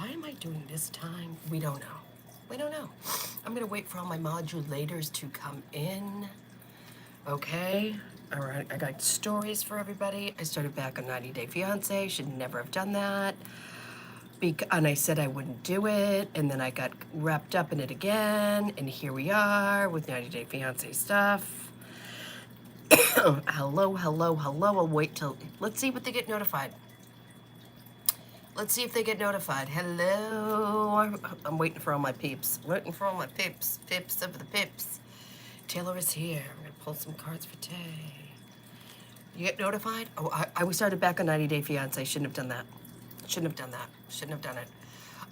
Why am I doing this time? We don't know. We don't know. I'm gonna wait for all my modulators to come in. Okay. All right. I got stories for everybody. I started back on 90 Day Fiance. Should never have done that. And I said I wouldn't do it, and then I got wrapped up in it again, and here we are with 90 Day Fiance stuff. Hello, hello, hello. I'll wait till, let's see what they get notified. Let's see if they get notified. Hello. I'm waiting for all my peeps. Waiting for all my pips. Pips of the pips. Taylor is here. I'm going to pull some cards for Tay. You get notified? Oh, I started back on 90 Day Fiance. Shouldn't have done that. Shouldn't have done that. Shouldn't have done it.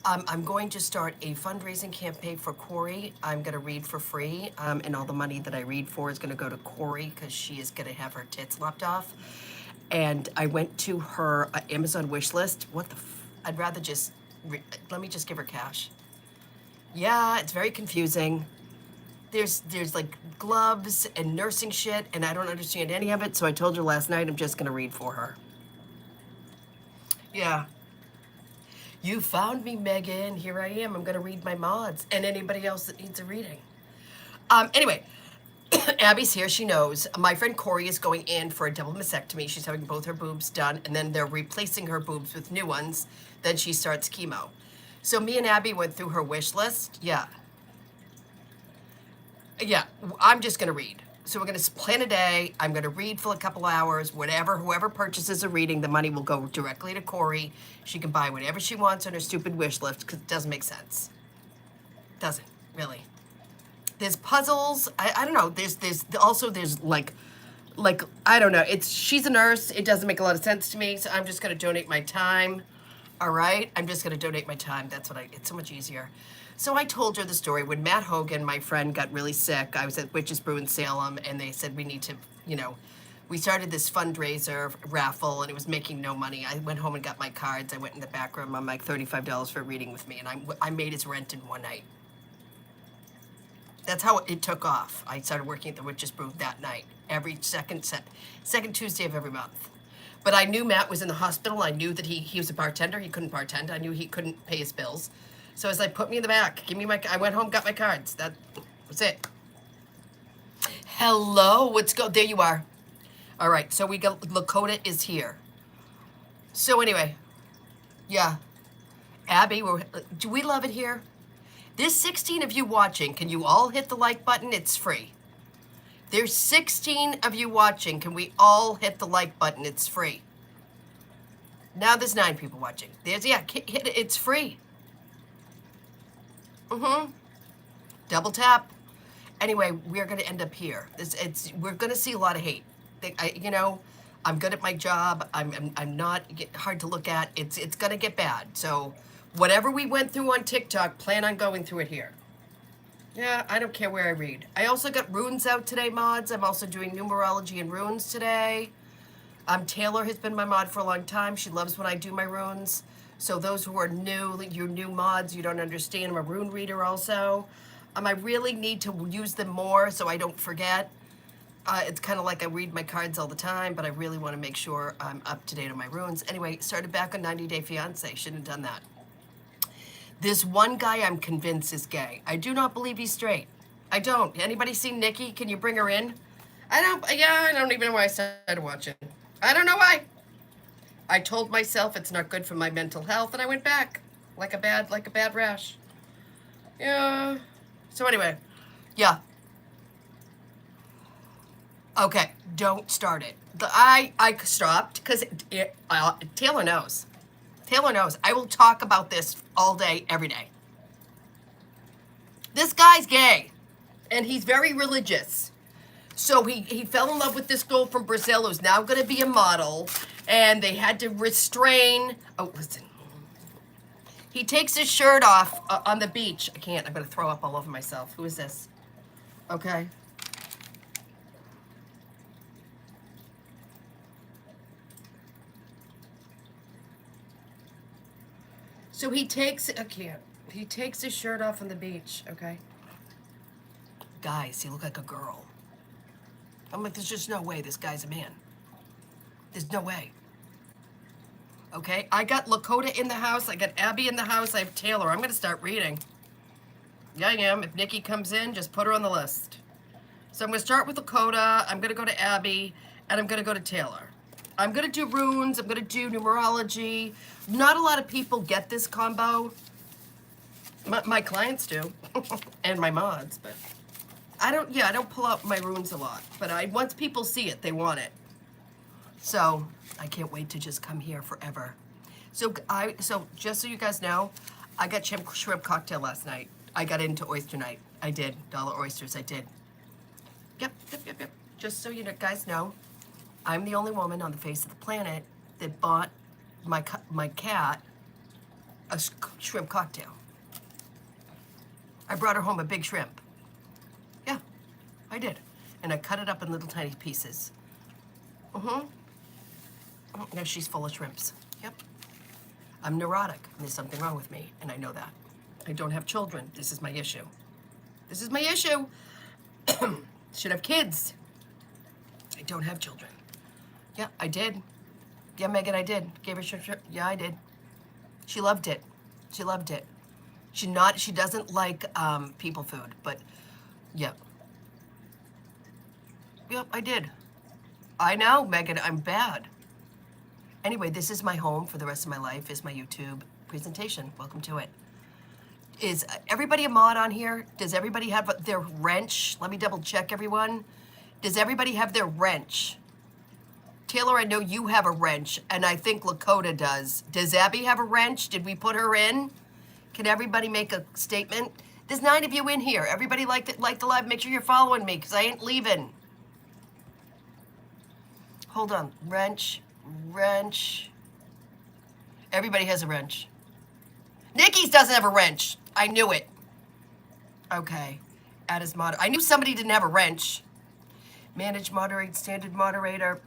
I'm going to start a fundraising campaign for Corey. I'm going to read for free, and all the money that I read for is going to go to Corey because she is going to have her tits lopped off. And I went to her Amazon wish list. What the I'd rather just, let me just give her cash. Yeah, it's very confusing. There's like gloves and nursing shit, and I don't understand any of it, so I told her last night I'm just gonna read for her. Yeah. You found me, Megan. Here I am. I'm gonna read my mods and anybody else that needs a reading. Anyway, Abby's here, she knows. My friend Corey is going in for a double mastectomy. She's having both her boobs done, and then they're replacing her boobs with new ones. Then she starts chemo. So me and Abby went through her wish list. Yeah. Yeah, I'm just gonna read. So we're gonna plan a day. I'm gonna read for a couple hours, whatever. Whoever purchases a reading, the money will go directly to Corey. She can buy whatever she wants on her stupid wish list, because it doesn't make sense. Doesn't, really. There's puzzles. I don't know. There's also like I don't know. She's a nurse. It doesn't make a lot of sense to me. So I'm just gonna donate my time. All right. I'm just gonna donate my time. That's what it's so much easier. So I told her the story when Matt Hogan, my friend, got really sick. I was at Witches Brew in Salem, and they said we need to, we started this fundraiser raffle, and it was making no money. I went home and got my cards. I went in the back room. I'm like $35 for a reading with me, and I made his rent in one night. That's how it took off. I started working at the Witches Brew that night, every second Tuesday of every month. But I knew Matt was in the hospital. I knew that he was a bartender. He couldn't bartend. I knew he couldn't pay his bills. So I was like, put me in the back. Give me I went home, got my cards. That was it. Hello, there you are. All right, so we got, Lakota is here. So anyway, yeah. Abby, do we love it here? There's 16 of you watching. Can you all hit the like button? It's free. There's 16 of you watching. Can we all hit the like button? It's free. Now there's 9 people watching. Hit it. It's free. Double tap. Anyway, we're going to end up here. We're going to see a lot of hate. I'm good at my job. I'm not hard to look at. It's going to get bad. So whatever we went through on TikTok, plan on going through it here. Yeah, I don't care where I read. I also got runes out today, mods. I'm also doing numerology and runes today. Taylor has been my mod for a long time. She loves when I do my runes. So those who are new, you're new mods, you don't understand. I'm a rune reader also. I really need to use them more so I don't forget. It's kind of like I read my cards all the time, but I really want to make sure I'm up to date on my runes. Anyway, started back on 90 Day Fiance. Shouldn't have done that. This one guy I'm convinced is gay. I do not believe he's straight. I don't. Anybody seen Nikki? Can you bring her in? I don't even know why I started watching. I don't know why. I told myself it's not good for my mental health, and I went back like a bad rash. Yeah. So anyway, yeah. Okay, don't start it. I stopped because Taylor knows. Taylor knows. I will talk about this all day, every day. This guy's gay, and he's very religious. So he fell in love with this girl from Brazil who's now going to be a model, and they had to restrain. Oh, listen. He takes his shirt off on the beach. I can't. I'm going to throw up all over myself. Who is this? Okay. So he takes his shirt off on the beach, okay? Guys, he looked like a girl. I'm like, there's just no way this guy's a man. There's no way. Okay, I got Lakota in the house. I got Abby in the house. I have Taylor. I'm going to start reading. Yeah, I am. If Nikki comes in, just put her on the list. So I'm going to start with Lakota. I'm going to go to Abby. And I'm going to go to Taylor. I'm going to do runes. I'm going to do numerology. Not a lot of people get this combo. My clients do. And my mods. But I don't pull out my runes a lot. But once people see it, they want it. So I can't wait to just come here forever. So just so you guys know, I got shrimp cocktail last night. I got into oyster night. I did. Dollar oysters, I did. Yep. Just so you guys know, I'm the only woman on the face of the planet that bought my cat a shrimp cocktail. I brought her home a big shrimp. Yeah, I did. And I cut it up in little tiny pieces. Now she's full of shrimps. Yep. I'm neurotic, and there's something wrong with me, and I know that. I don't have children. This is my issue. This is my issue. Should have kids. I don't have children. Yeah, I did. Yeah, Megan, I did. Gave her shrimp. Yeah, I did. She loved it. She loved it. She doesn't like people food, but yeah. Yep, I did. I know, Megan, I'm bad. Anyway, this is my home for the rest of my life, is my YouTube presentation. Welcome to it. Is everybody a mod on here? Does everybody have their wrench? Let me double check, everyone. Does everybody have their wrench? Taylor, I know you have a wrench, and I think Lakota does. Does Abby have a wrench? Did we put her in? Can everybody make a statement? There's 9 of you in here. Everybody like the live. Make sure you're following me, because I ain't leaving. Hold on. Wrench. Everybody has a wrench. Nikki's doesn't have a wrench. I knew it. Okay. Add as mod. I knew somebody didn't have a wrench. Manage, moderate, standard moderator.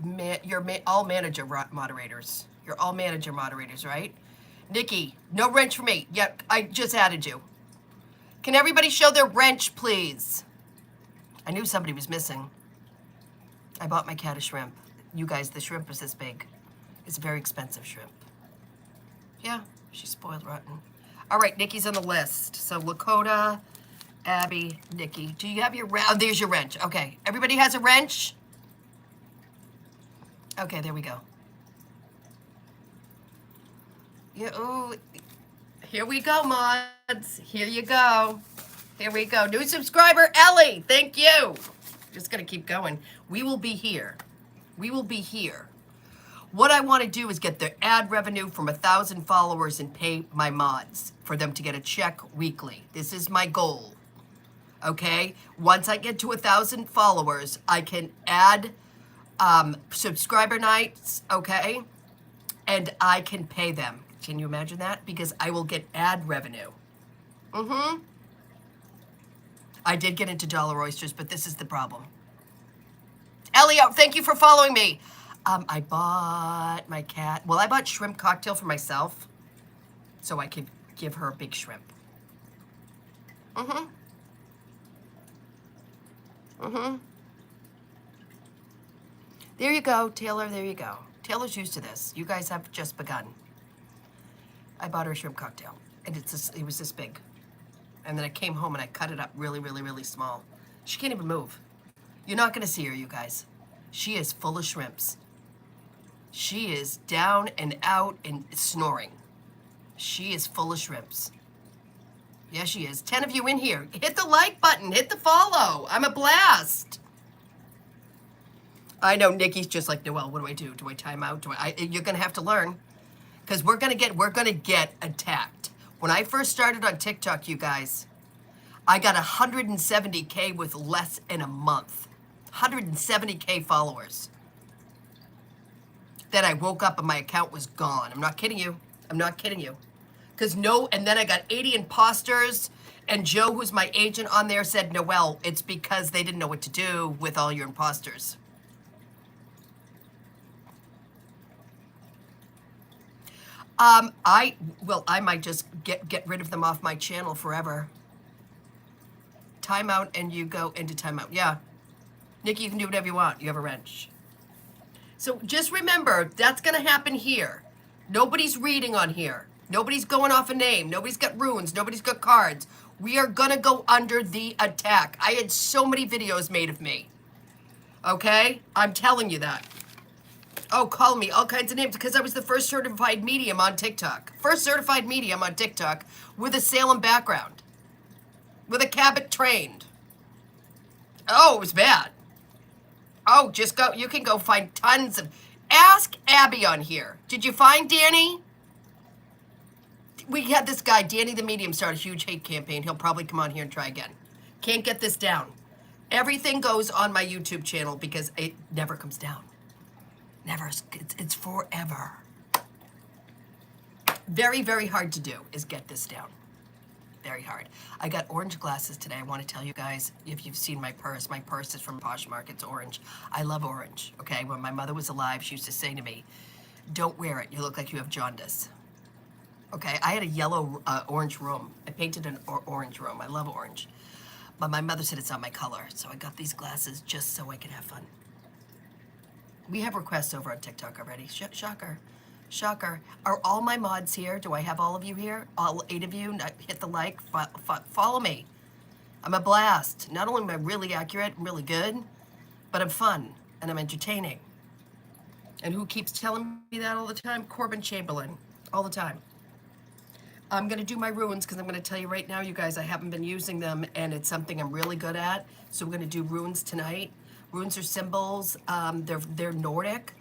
You're all manager moderators. You're all manager moderators, right? Nikki, no wrench for me. Yeah, I just added you. Can everybody show their wrench, please? I knew somebody was missing. I bought my cat a shrimp. You guys, the shrimp is this big. It's a very expensive shrimp. Yeah, she's spoiled rotten. All right, Nikki's on the list. So Lakota, Abby, Nikki. Do you have your wrench? Oh, there's your wrench. Okay, everybody has a wrench? Okay, there we go. Yeah, ooh. Here we go, mods. Here you go. Here we go. New subscriber, Ellie. Thank you. Just gonna keep going. We will be here. We will be here. What I want to do is get the ad revenue from 1,000 followers and pay my mods for them to get a check weekly. This is my goal. Okay? Once I get to 1,000 followers, I can add subscriber nights, okay? And I can pay them. Can you imagine that? Because I will get ad revenue. I did get into dollar oysters, but this is the problem. Elio, thank you for following me. I bought my cat. Well, I bought shrimp cocktail for myself so I could give her a big shrimp. There you go, Taylor. There you go. Taylor's used to this. You guys have just begun. I bought her a shrimp cocktail, and it was this big. And then I came home and I cut it up really, really, really small. She can't even move. You're not going to see her, you guys. She is full of shrimps. She is down and out and snoring. She is full of shrimps. Yeah, she is. 10 of you in here. Hit the like button. Hit the follow. I'm a blast. I know Nikki's just like, Noelle, what do I do? Do I time out? You're going to have to learn. Because we're going to get attacked. When I first started on TikTok, you guys, I got 170K with less than a month. 170K followers. Then I woke up and my account was gone. I'm not kidding you. I'm not kidding you. And then I got 80 imposters, and Joe, who's my agent on there, said, Noelle, it's because they didn't know what to do with all your imposters. I might just get rid of them off my channel forever. Timeout, and you go into timeout. Yeah. Nikki, you can do whatever you want. You have a wrench. So just remember, that's going to happen here. Nobody's reading on here. Nobody's going off a name. Nobody's got runes. Nobody's got cards. We are gonna go under the attack. I had so many videos made of me. Okay? I'm telling you that. Oh, call me all kinds of names because I was the first certified medium on TikTok. First certified medium on TikTok with a Salem background. With a Cabot trained. Oh, it was bad. Oh, just go. You can go find tons of. Ask Abby on here. Did you find Danny? We had this guy, Danny the Medium, start a huge hate campaign. He'll probably come on here and try again. Can't get this down. Everything goes on my YouTube channel because it never comes down. Never. It's forever. Very, very hard to do is get this down. Very hard. I got orange glasses today. I want to tell you guys, if you've seen my purse is from Poshmark. It's orange. I love orange, okay? When my mother was alive, she used to say to me, don't wear it. You look like you have jaundice. Okay, I had a yellow orange room. I painted an orange room. I love orange. But my mother said it's not my color, so I got these glasses just so I could have fun. We have requests over on TikTok already. Shocker. Shocker. Are all my mods here? Do I have all of you here? All 8 of you? Hit the like. Follow me. I'm a blast. Not only am I really accurate and really good, but I'm fun and I'm entertaining. And who keeps telling me that all the time? Corbin Chamberlain. All the time. I'm going to do my runes because I'm going to tell you right now, you guys, I haven't been using them and it's something I'm really good at. So we're going to do runes tonight. Runes are symbols. They're Nordic.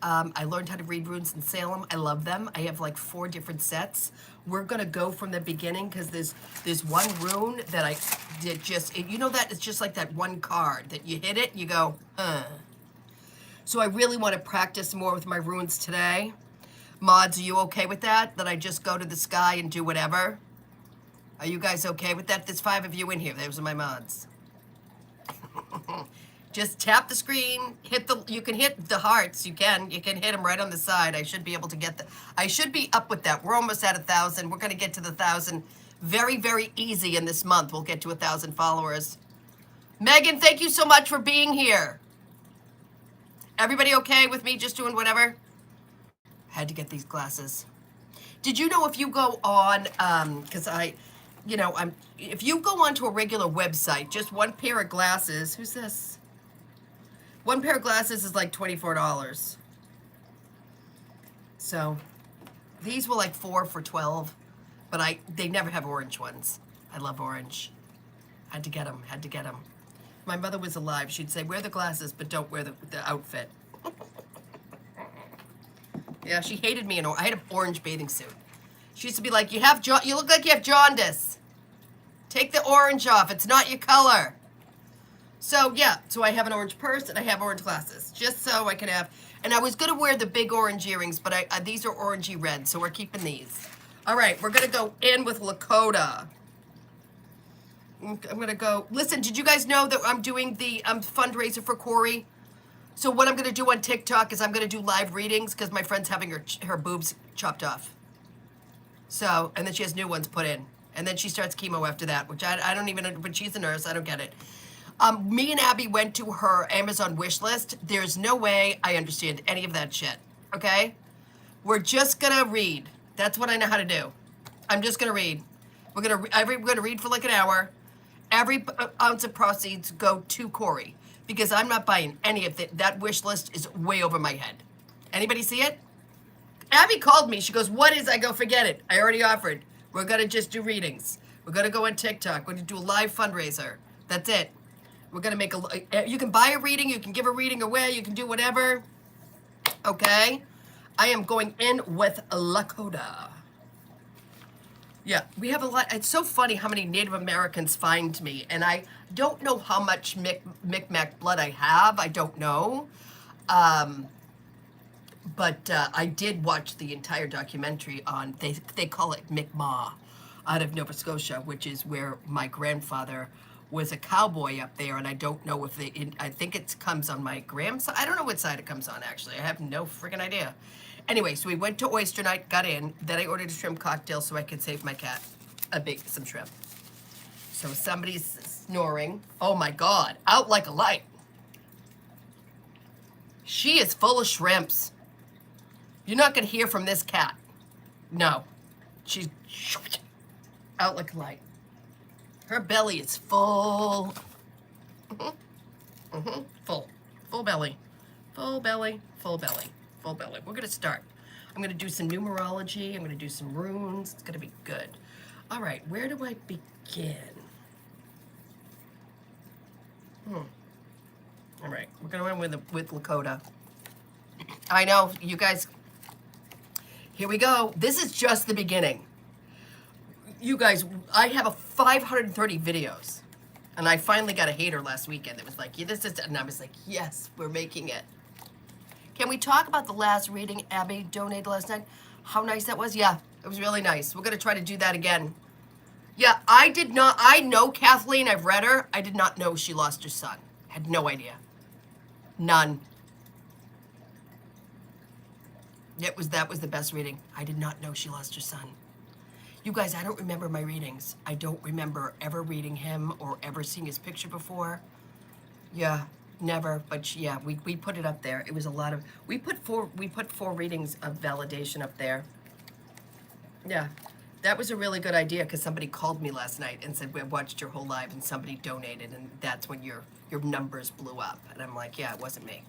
I learned how to read runes in Salem. I love them. I have like 4 different sets. We're gonna go from the beginning because there's one rune that I did you know that it's just like that one card that you hit it, you go, So I really want to practice more with my runes today. Mods, are you okay with that? That I just go to the sky and do whatever? Are you guys okay with that? There's 5 of you in here. Those are my mods. Just tap the screen, you can hit the hearts, you can hit them right on the side. I should be able to I should be up with that. We're almost at 1,000. We're gonna get to the 1,000 very, very easy in this month. We'll get to 1,000 followers. Megan, thank you so much for being here. Everybody okay with me just doing whatever? Had to get these glasses. Did you know if you go on, if you go onto a regular website, just one pair of glasses, who's this? One pair of glasses is like $24. So these were like 4 for $12, but they never have orange ones. I love orange. Had to get them. If my mother was alive, she'd say, wear the glasses, but don't wear the outfit. Yeah, she hated me. I had an orange bathing suit. She used to be like, you look like you have jaundice. Take the orange off. It's not your color. So, yeah. So I have an orange purse and I have orange glasses. Just so I can have... And I was going to wear the big orange earrings, but these are orangey red, so we're keeping these. All right. We're going to go in with Lakota. I'm going to go... Listen, did you guys know that I'm doing the fundraiser for Corey? So what I'm going to do on TikTok is I'm going to do live readings because my friend's having her boobs chopped off. So, and then she has new ones put in. And then she starts chemo after that, which I don't even know, but she's a nurse. I don't get it. Me and Abby went to her Amazon wish list. There's no way I understand any of that shit, okay? We're just going to read. That's what I know how to do. I'm just going to read. We're going to read for like an hour. Every ounce of proceeds go to Corey because I'm not buying any of it. That wish list is way over my head. Anybody see it? Abby called me. She goes, what is? I go, forget it. I already offered. We're going to just do readings. We're going to go on TikTok. We're going to do a live fundraiser. That's it. We're going to make you can buy a reading. You can give a reading away. You can do whatever. Okay? I am going in with Lakota. Yeah, we have a lot. It's so funny how many Native Americans find me. And I don't know how much Micmac blood I have. I don't know. But I did watch the entire documentary on, they call it Mi'kmaq, out of Nova Scotia, which is where my grandfather was a cowboy up there. And I don't know if I think it comes on my grand's side. I don't know what side it comes on, actually. I have no freaking idea. Anyway, so we went to oyster night, got in. Then I ordered a shrimp cocktail so I could save my cat some shrimp. So somebody's snoring. Oh my God, out like a light. She is full of shrimps. You're not going to hear from this cat. No. She's out like a light. Her belly is full. Full. Full belly. Full belly. Full belly. Full belly. We're going to start. I'm going to do some numerology. I'm going to do some runes. It's going to be good. All right. Where do I begin? All right. We're going to end with Lakota. I know. You guys. Here we go. This is just the beginning. You guys, I have 530 videos. And I finally got a hater last weekend that was like, yeah, this is, and I was like, yes, we're making it. Can we talk about the last reading Abby donated last night? How nice that was? Yeah, it was really nice. We're going to try to do that again. Yeah, I know Kathleen, I've read her. I did not know she lost her son. Had no idea. None. That was the best reading. I did not know she lost her son. You guys, I don't remember my readings. I don't remember ever reading him or ever seeing his picture before. Yeah, never. But yeah, we put it up there. It was a lot of, we put four readings of validation up there. Yeah, that was a really good idea because somebody called me last night and said, we watched your whole live and somebody donated and that's when your numbers blew up. And I'm like, yeah, it wasn't me.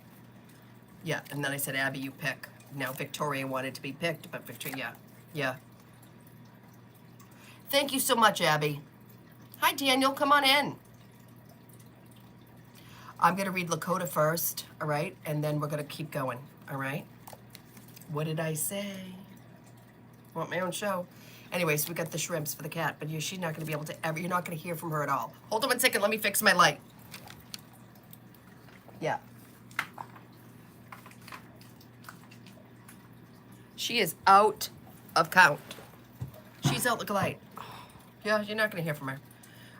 Yeah, and then I said, Abby, you pick. Now Victoria wanted to be picked, but Victoria, yeah. Thank you so much, Abby. Hi, Daniel. Come on in. I'm going to read Lakota first, all right? And then we're going to keep going, all right? What did I say? I want my own show. Anyways, we got the shrimps for the cat, but she's not going to be able to ever, you're not going to hear from her at all. Hold on 1 second. Let me fix my light. Yeah. She is out of count. She's out like a light. Yeah, you're not going to hear from her.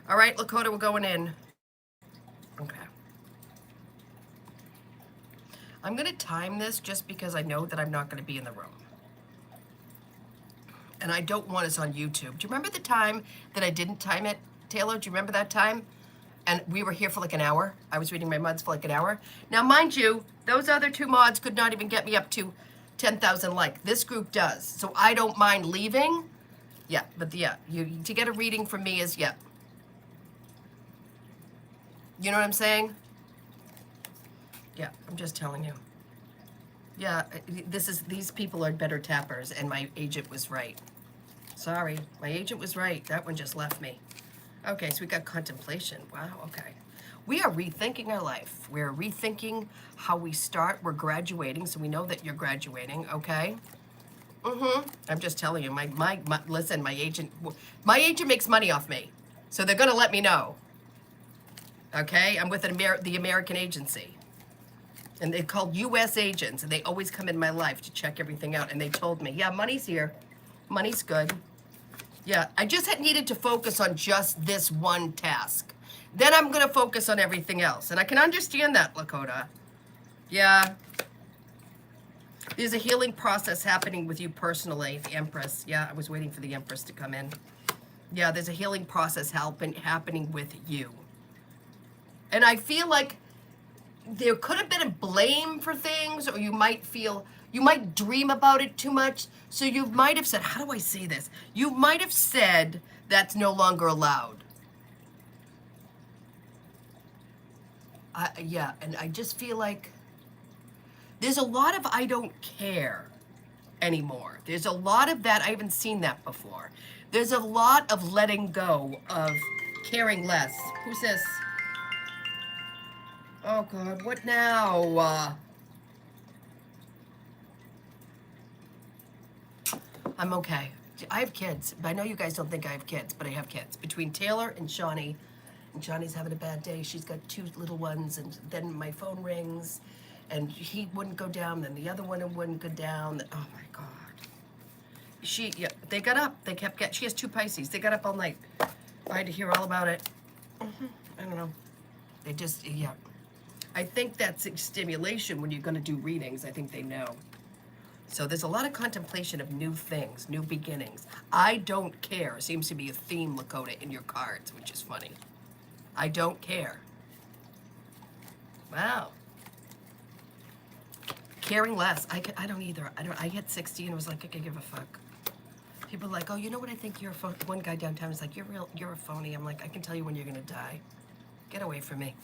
All right, Lakota, we're going in. Okay. I'm going to time this just because I know that I'm not going to be in the room. And I don't want us on YouTube. Do you remember the time that I didn't time it, Taylor? Do you remember that time? And we were here for like an hour. I was reading my mods for like an hour. Now, mind you, those other 2 mods could not even get me up to 10,000 like. This group does. So I don't mind leaving. Yeah, but yeah, to get a reading from me is, yeah. You know what I'm saying? Yeah, I'm just telling you. Yeah, these people are better tappers, and my agent was right. Sorry, my agent was right. That one just left me. Okay, so we got contemplation. Wow, okay. We are rethinking our life. We're rethinking how we start. We're graduating, so we know that you're graduating, okay? I'm just telling you, listen, my agent makes money off me. So they're gonna let me know. Okay? I'm with the American agency. And they're called US agents, and they always come in my life to check everything out. And they told me, yeah, money's here. Money's good. Yeah, I just needed to focus on just this one task. Then I'm gonna focus on everything else. And I can understand that, Lakota. Yeah. There's a healing process happening with you personally, the Empress. Yeah, I was waiting for the Empress to come in. Yeah, there's a healing process happening with you. And I feel like there could have been a blame for things, or you might dream about it too much. So you might have said, how do I say this? You might have said that's no longer allowed. Yeah, and I just feel like there's a lot of I don't care anymore. There's a lot of that. I haven't seen that before. There's a lot of letting go, of caring less. Who's this? Oh, God, what now? I'm okay. I have kids. I know you guys don't think I have kids, but I have kids. Between Taylor and Shawnee having a bad day. She's got 2 little ones, and then my phone rings, and he wouldn't go down, then the other one wouldn't go down. Oh, my God. They got up. She has 2 Pisces. They got up all night. I had to hear all about it. I don't know. They just, yeah. I think that's stimulation when you're going to do readings. I think they know. So there's a lot of contemplation of new things, new beginnings. I don't care seems to be a theme, Lakota, in your cards, which is funny. I don't care. Wow. Caring less. I don't either. I hit 60 and was like, I could give a fuck. People are like, oh, you know what I think you're a phony. One guy downtown is like, you're a phony. I'm like, I can tell you when you're gonna die. Get away from me.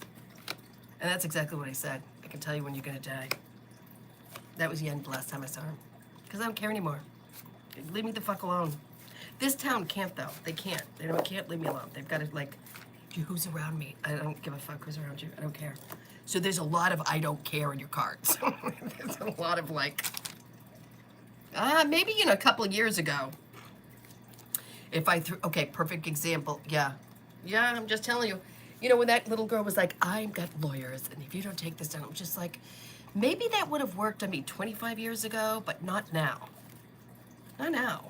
And that's exactly what I said. I can tell you when you're gonna die. That was the end the last time I saw him. Because I don't care anymore. Leave me the fuck alone. This town can't though. They can't. Can't leave me alone. They've got to like, who's around me? I don't give a fuck who's around you. I don't care. So there's a lot of I don't care in your cards. There's a lot of like, maybe a couple of years ago, if I threw, okay, perfect example. Yeah, I'm just telling you. When that little girl was like, I've got lawyers, and if you don't take this down, I'm just like, maybe that would have worked on me 25 years ago, but not now. Not now.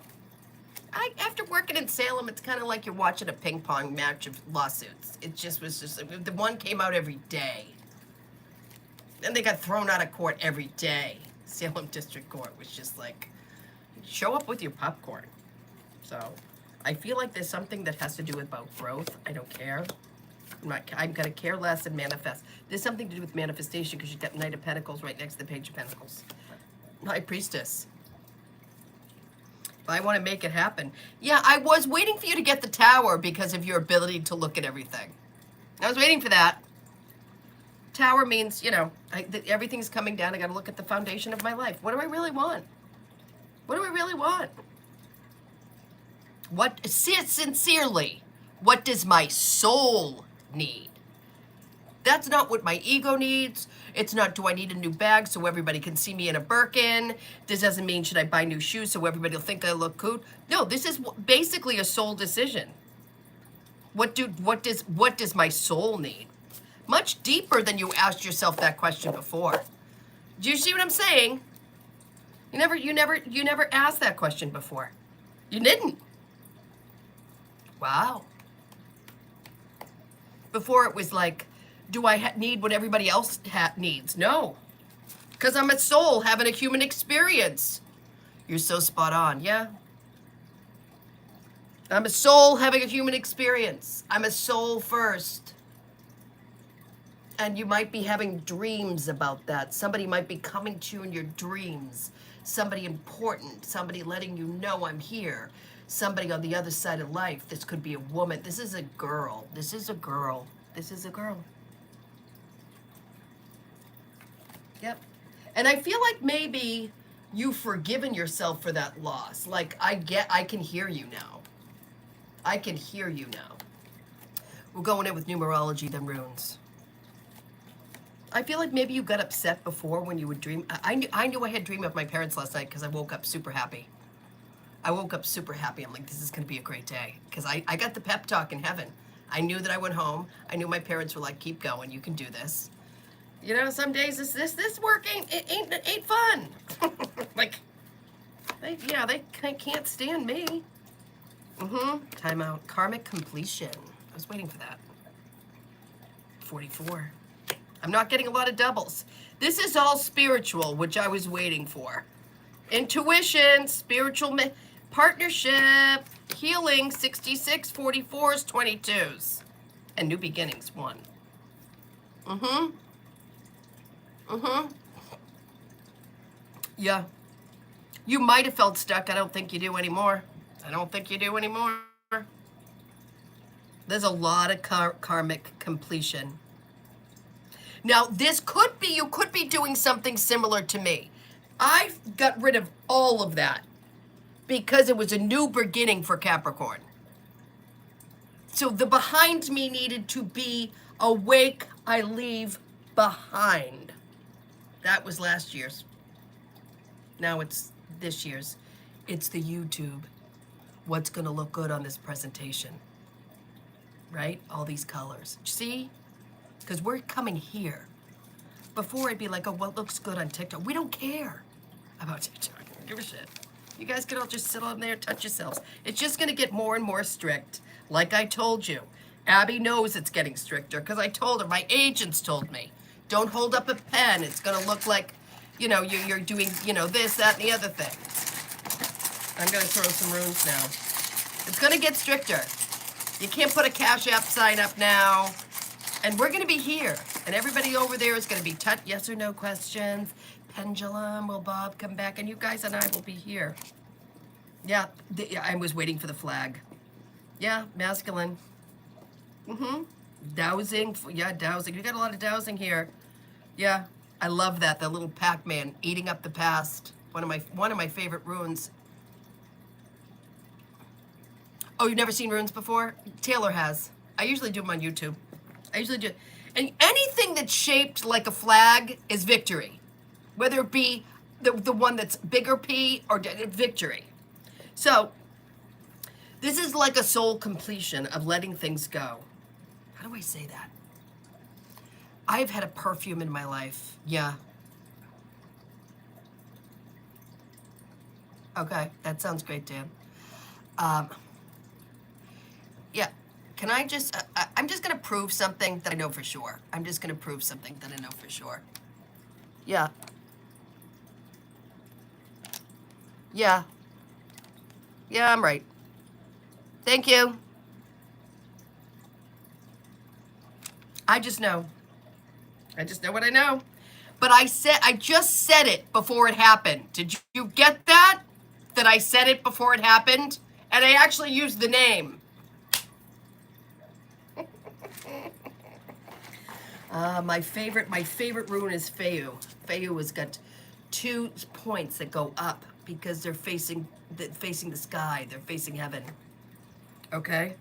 After working in Salem, it's kind of like you're watching a ping pong match of lawsuits. It just was the one came out every day. And they got thrown out of court every day. Salem District Court was just like, show up with your popcorn. So I feel like there's something that has to do with about growth. I don't care. I'm going to care less and manifest. There's something to do with manifestation because you've got Knight of Pentacles right next to the Page of Pentacles. High Priestess. I want to make it happen. Yeah, I was waiting for you to get the Tower because of your ability to look at everything. I was waiting for that. Tower means, everything's coming down. I got to look at the foundation of my life. What do I really want? What do I really want? Sincerely, what does my soul need? That's not what my ego needs. It's not, do I need a new bag so everybody can see me in a Birkin? This doesn't mean, should I buy new shoes so everybody will think I look cool? No, this is basically a soul decision. What does my soul need? Much deeper than you asked yourself that question before. Do you see what I'm saying? You never asked that question before. You didn't. Wow. Before it was like, do I need what everybody else needs? No. Because I'm a soul having a human experience. You're so spot on, yeah? I'm a soul having a human experience. I'm a soul first. And you might be having dreams about that. Somebody might be coming to you in your dreams. Somebody important. Somebody letting you know I'm here. Somebody on the other side of life. This could be a woman. This is a girl. This is a girl. This is a girl. Yep. And I feel like maybe you've forgiven yourself for that loss. Like, I can hear you now. I can hear you now. We're going in with numerology, then runes. I feel like maybe you got upset before when you would dream. I knew I had a dream of my parents last night because I woke up super happy. I'm like, this is going to be a great day. Because I got the pep talk in heaven. I knew that I went home. I knew my parents were like, keep going. You can do this. Some days this work ain't fun. Like, they can't stand me. Time out. Karmic completion. I was waiting for that. 44. I'm not getting a lot of doubles. This is all spiritual, which I was waiting for. Intuition, spiritual partnership, healing, 66, 44s, 22s. And new beginnings, 1. Yeah. You might have felt stuck. I don't think you do anymore. There's a lot of karmic completion. Now, this could be, you could be doing something similar to me. I got rid of all of that because it was a new beginning for Capricorn. So the behind me needed to be awake, I leave behind. That was last year's. Now it's this year's. It's the YouTube. What's going to look good on this presentation? Right? All these colors. See? Because we're coming here. Before I'd be like, oh, what looks good on TikTok? We don't care about TikTok. I don't give a shit. You guys can all just sit on there, touch yourselves. It's just going to get more and more strict. Like I told you. Abby knows it's getting stricter because I told her, my agents told me, don't hold up a pen. It's going to look like, you're doing, this, that, and the other thing. I'm going to throw some runes now. It's going to get stricter. You can't put a Cash App sign up now. And we're going to be here. And everybody over there is going to be yes or no questions. Pendulum, will Bob come back? And you guys and I will be here. Yeah, I was waiting for the flag. Yeah, masculine. Dowsing. Yeah, dowsing. You got a lot of dowsing here. Yeah, I love that. The little Pac-Man eating up the past. One of my favorite runes. Oh, you've never seen runes before? Taylor has. I usually do them on YouTube. I usually do. And anything that's shaped like a flag is victory. Whether it be the one that's bigger P or victory. So, this is like a soul completion of letting things go. How do I say that? I've had a perfume in my life. Yeah. Okay, that sounds great, Dan. Yeah. Can I just, I'm just going to prove something that I know for sure. I'm just going to prove something that I know for sure. Yeah. Yeah. Yeah, I'm right. Thank you. I just know. I just know what I know. But I just said it before it happened. Did you get that? That I said it before it happened? And I actually used the name. My favorite rune is Feu. Feu has got 2 points that go up because they're facing the sky. They're facing heaven. Okay?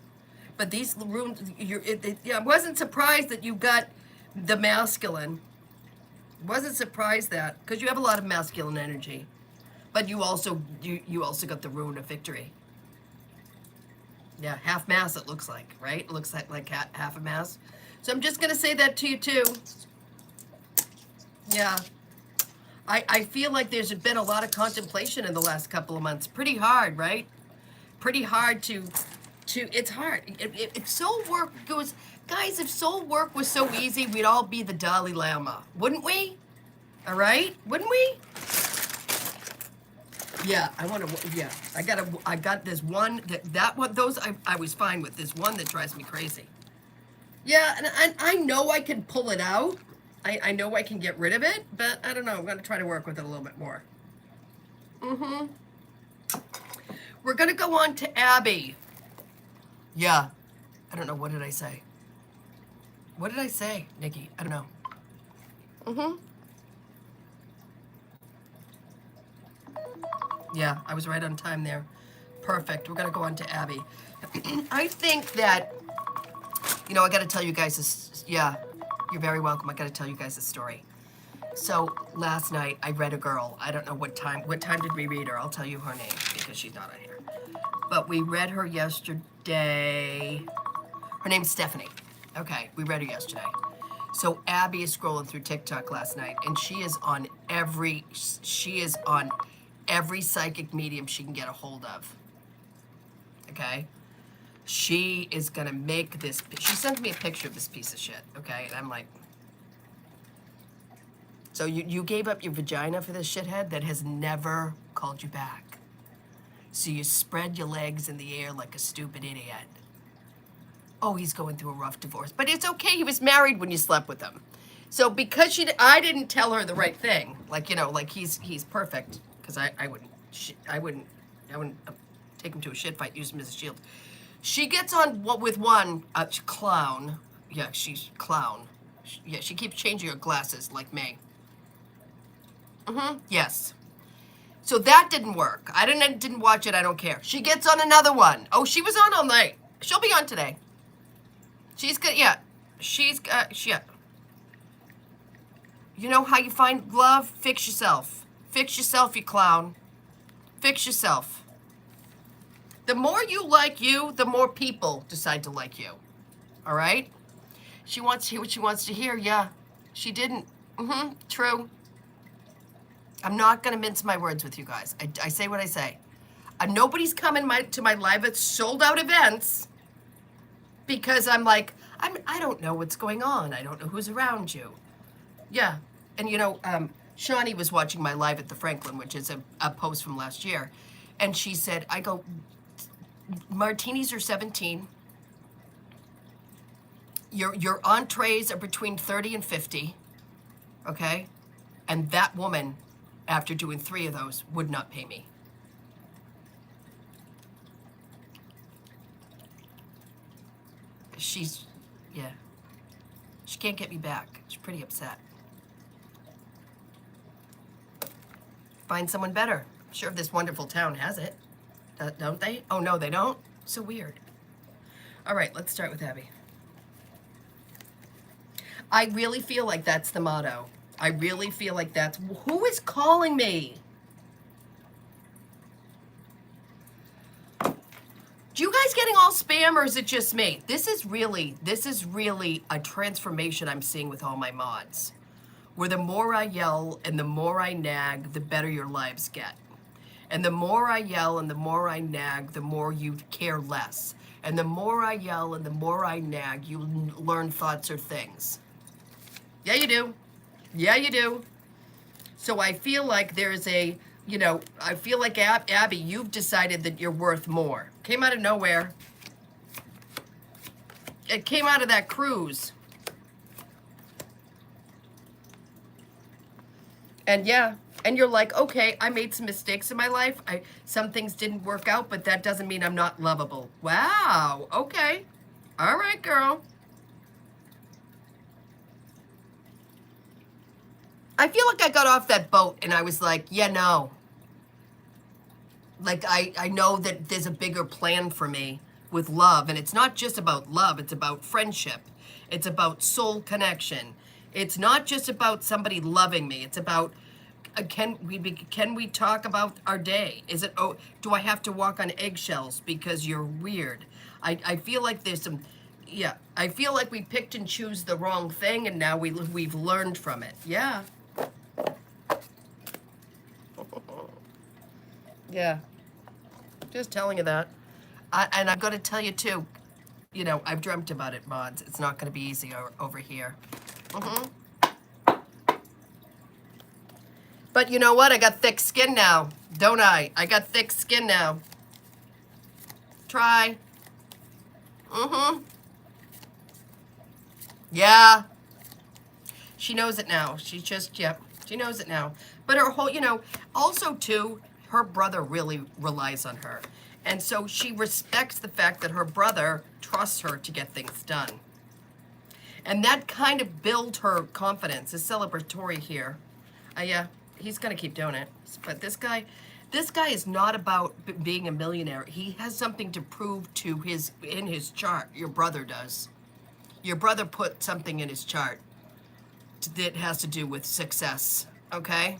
But these runes, I wasn't surprised that you got the masculine. Wasn't surprised that, because you have a lot of masculine energy. But you also got the rune of victory. Yeah, half mass it looks like, right? It looks like half a mass. So I'm just going to say that to you too. Yeah. I feel like there's been a lot of contemplation in the last couple of months. Pretty hard, right? Pretty hard to it's hard. If soul work goes, guys, if soul work was so easy, we'd all be the Dalai Lama, wouldn't we? All right? Wouldn't we? Yeah, yeah, I got this one, that one, those I was fine with. There's one that drives me crazy. Yeah, and I know I can pull it out. I know I can get rid of it, but I don't know. I'm going to try to work with it a little bit more. We're going to go on to Abby. Yeah. I don't know. What did I say? What did I say, Nikki? I don't know. Yeah, I was right on time there. Perfect. We're going to go on to Abby. I think that, I got to tell you guys this. Yeah, you're very welcome. I got to tell you guys a story. So last night I read a girl. I don't know what time. What time did we read her? I'll tell you her name because she's not on here. But we read her yesterday. Her name's Stephanie. Okay, we read her yesterday. So Abby is scrolling through TikTok last night, and she is on every psychic medium she can get a hold of. Okay? She is gonna make this, she sent me a picture of this piece of shit, okay? And I'm like, so you gave up your vagina for this shithead that has never called you back. So you spread your legs in the air like a stupid idiot. Oh, he's going through a rough divorce. But it's okay, he was married when you slept with him. So because I didn't tell her the right thing, like, like he's perfect, because I wouldn't take him to a shit fight, use him as a shield. She gets on with one clown. Yeah, she's clown. Yeah, she keeps changing her glasses like me. Yes. So that didn't work. I didn't watch it. I don't care. She gets on another one. Oh, she was on all night. She'll be on today. She's good. Yeah. Yeah. You know how you find love? Fix yourself. Fix yourself, you clown. Fix yourself. The more you like you, the more people decide to like you. All right? She wants to hear what she wants to hear. Yeah. She didn't. True. I'm not going to mince my words with you guys. I say what I say. Nobody's coming to my live at sold out events because I'm like, I don't know what's going on. I don't know who's around you. Yeah. And Shawnee was watching my live at the Franklin, which is a post from last year. And she said, I go, martinis are 17. Your entrees are between 30 and 50. Okay? And that woman, after doing 3 of those, would not pay me. she's, yeah. She can't get me back. She's pretty upset. Find someone better. Sure, this wonderful town has it. Don't they? Oh, no, they don't? So weird. All right, let's start with Abby. I really feel like that's the motto. I really feel like that's... Who is calling me? Do you guys getting all spam, or is it just me? This is really a transformation I'm seeing with all my mods. Where the more I yell and the more I nag, the better your lives get. And the more I yell and the more I nag, the more you care less. And the more I yell and the more I nag, you learn thoughts or things. Yeah, you do. Yeah, you do. So I feel like there's a, you know, I feel like, Abby, you've decided that you're worth more. Came out of nowhere. It came out of that cruise. And yeah, and you're like, okay, I made some mistakes in my life. Some things didn't work out, but that doesn't mean I'm not lovable. Wow, okay. All right, girl. I feel like I got off that boat and I was like, yeah, no. Like, I know that there's a bigger plan for me with love. And it's not just about love. It's about friendship. It's about soul connection. It's not just about somebody loving me. It's about, can we talk about our day? Is it, oh, do I have to walk on eggshells because you're weird? I feel like there's some, yeah, I feel like we picked and choose the wrong thing and now we've learned from it. Yeah. Yeah. Just telling you that. And I'm going to tell you too, you know, I've dreamt about it, mods. It's not going to be easy over here. But you know what? I got thick skin now, don't I? I got thick skin now. Try. Yeah. She knows it now. She just, yep, she knows it now. But her whole, you know, also too, her brother really relies on her. And so she respects the fact that her brother trusts her to get things done. And that kind of built her confidence. It's celebratory here. Yeah, he's gonna keep doing it. But this guy is not about being a millionaire. He has something to prove to in his chart. Your brother does. Your brother put something in his chart that has to do with success, okay?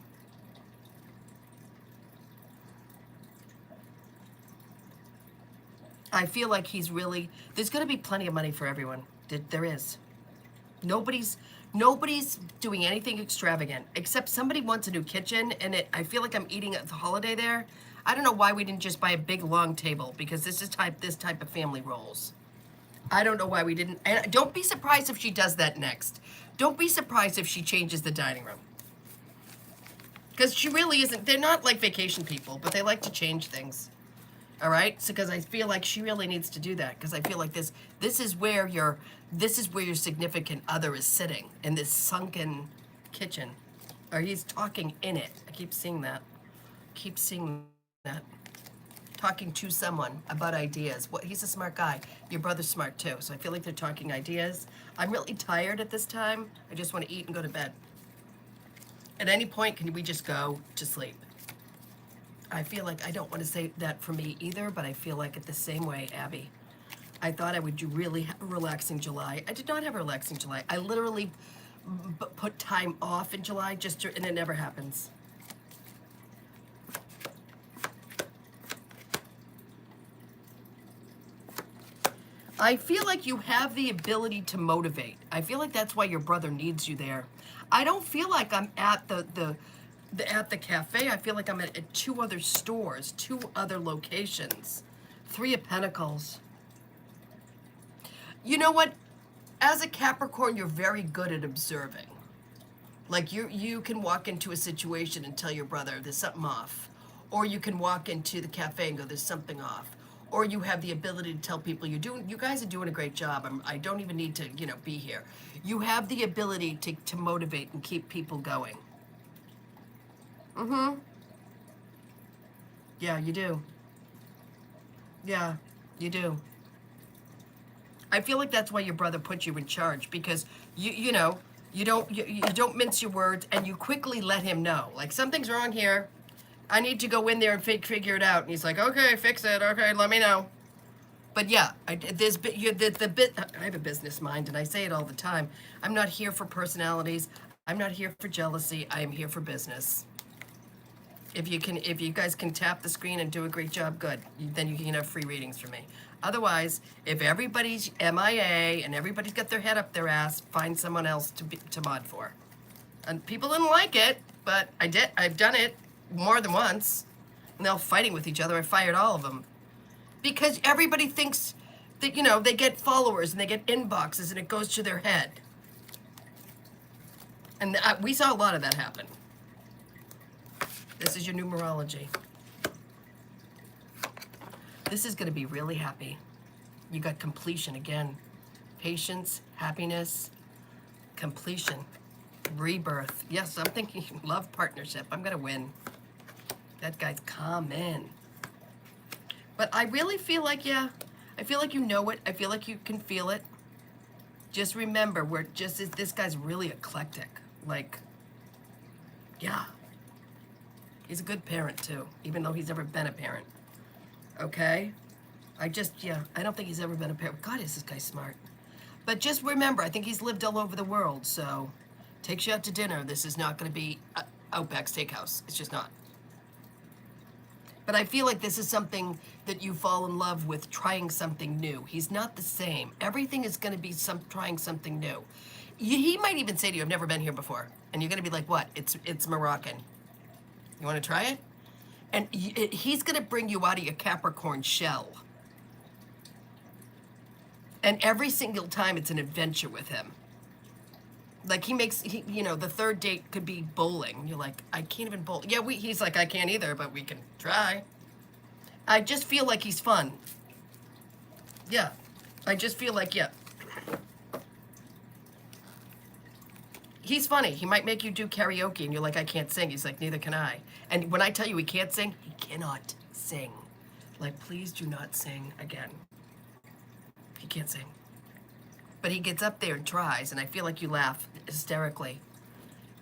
I feel like he's really, there's gonna be plenty of money for everyone. There is. Nobody's doing anything extravagant, except somebody wants a new kitchen, and I feel like I'm eating at the holiday there. I don't know why we didn't just buy a big long table, because this type of family rolls. I don't know why we didn't, and don't be surprised if she does that next. Don't be surprised if she changes the dining room. Because she really isn't, they're not like vacation people, but they like to change things. All right, so because I feel like she really needs to do that, because I feel like this is where your significant other is sitting, in this sunken kitchen, or he's talking in it. I keep seeing that. Talking to someone about ideas. He's a smart guy. Your brother's smart too, so I feel like they're talking ideas. I'm really tired at this time. I just want to eat and go to bed. At any point, can we just go to sleep? I feel like I don't want to say that for me either, but I feel like it's the same way, Abby. I thought I would really have a relaxing July. I did not have a relaxing July. I literally put time off in July and it never happens. I feel like you have the ability to motivate. I feel like that's why your brother needs you there. I don't feel like I'm at the cafe. I feel like I'm at 2 other stores, 2 other locations. 3 of Pentacles. You know what? As a Capricorn, you're very good at observing. Like you can walk into a situation and tell your brother there's something off. Or you can walk into the cafe and go, there's something off. Or you have the ability to tell people you guys are doing a great job. I don't even need to, be here. You have the ability to motivate and keep people going. Yeah, you do. Yeah, you do. I feel like that's why your brother put you in charge, because you don't mince your words, and you quickly let him know, like, something's wrong here. I need to go in there and figure it out. And he's like, okay, fix it. Okay, let me know. But yeah, I have a business mind, and I say it all the time. I'm not here for personalities. I'm not here for jealousy. I am here for business. If you guys can tap the screen and do a great job, good. Then you can have free readings from me. Otherwise, if everybody's MIA and everybody's got their head up their ass, find someone else to mod for. And people didn't like it, but I did. I've done it more than once. And they're all fighting with each other. I fired all of them. Because everybody thinks that, they get followers and they get inboxes and it goes to their head. And we saw a lot of that happen. This is your numerology. This is going to be really happy. You got completion again. Patience, happiness, completion, rebirth. Yes, I'm thinking love partnership. I'm going to win. That guy's coming. But I really feel like, I feel like you know it. I feel like you can feel it. Just remember, this guy's really eclectic. Like, yeah. He's a good parent, too, even though he's never been a parent. Okay? I don't think he's ever been a parent. God, is this guy smart. But just remember, I think he's lived all over the world, so takes you out to dinner. This is not going to be Outback Steakhouse. It's just not. But I feel like this is something that you fall in love with, trying something new. He's not the same. Everything is going to be trying something new. He might even say to you, I've never been here before. And you're going to be like, what? It's Moroccan. You want to try it? And he's going to bring you out of your Capricorn shell. And every single time it's an adventure with him. Like the third date could be bowling. You're like, I can't even bowl. Yeah, he's like, I can't either, but we can try. I just feel like he's fun. Yeah. I just feel like, yeah. He's funny. He might make you do karaoke and you're like, I can't sing. He's like, neither can I. And when I tell you he can't sing, he cannot sing. Like, please do not sing again. He can't sing. But he gets up there and tries, and I feel like you laugh hysterically.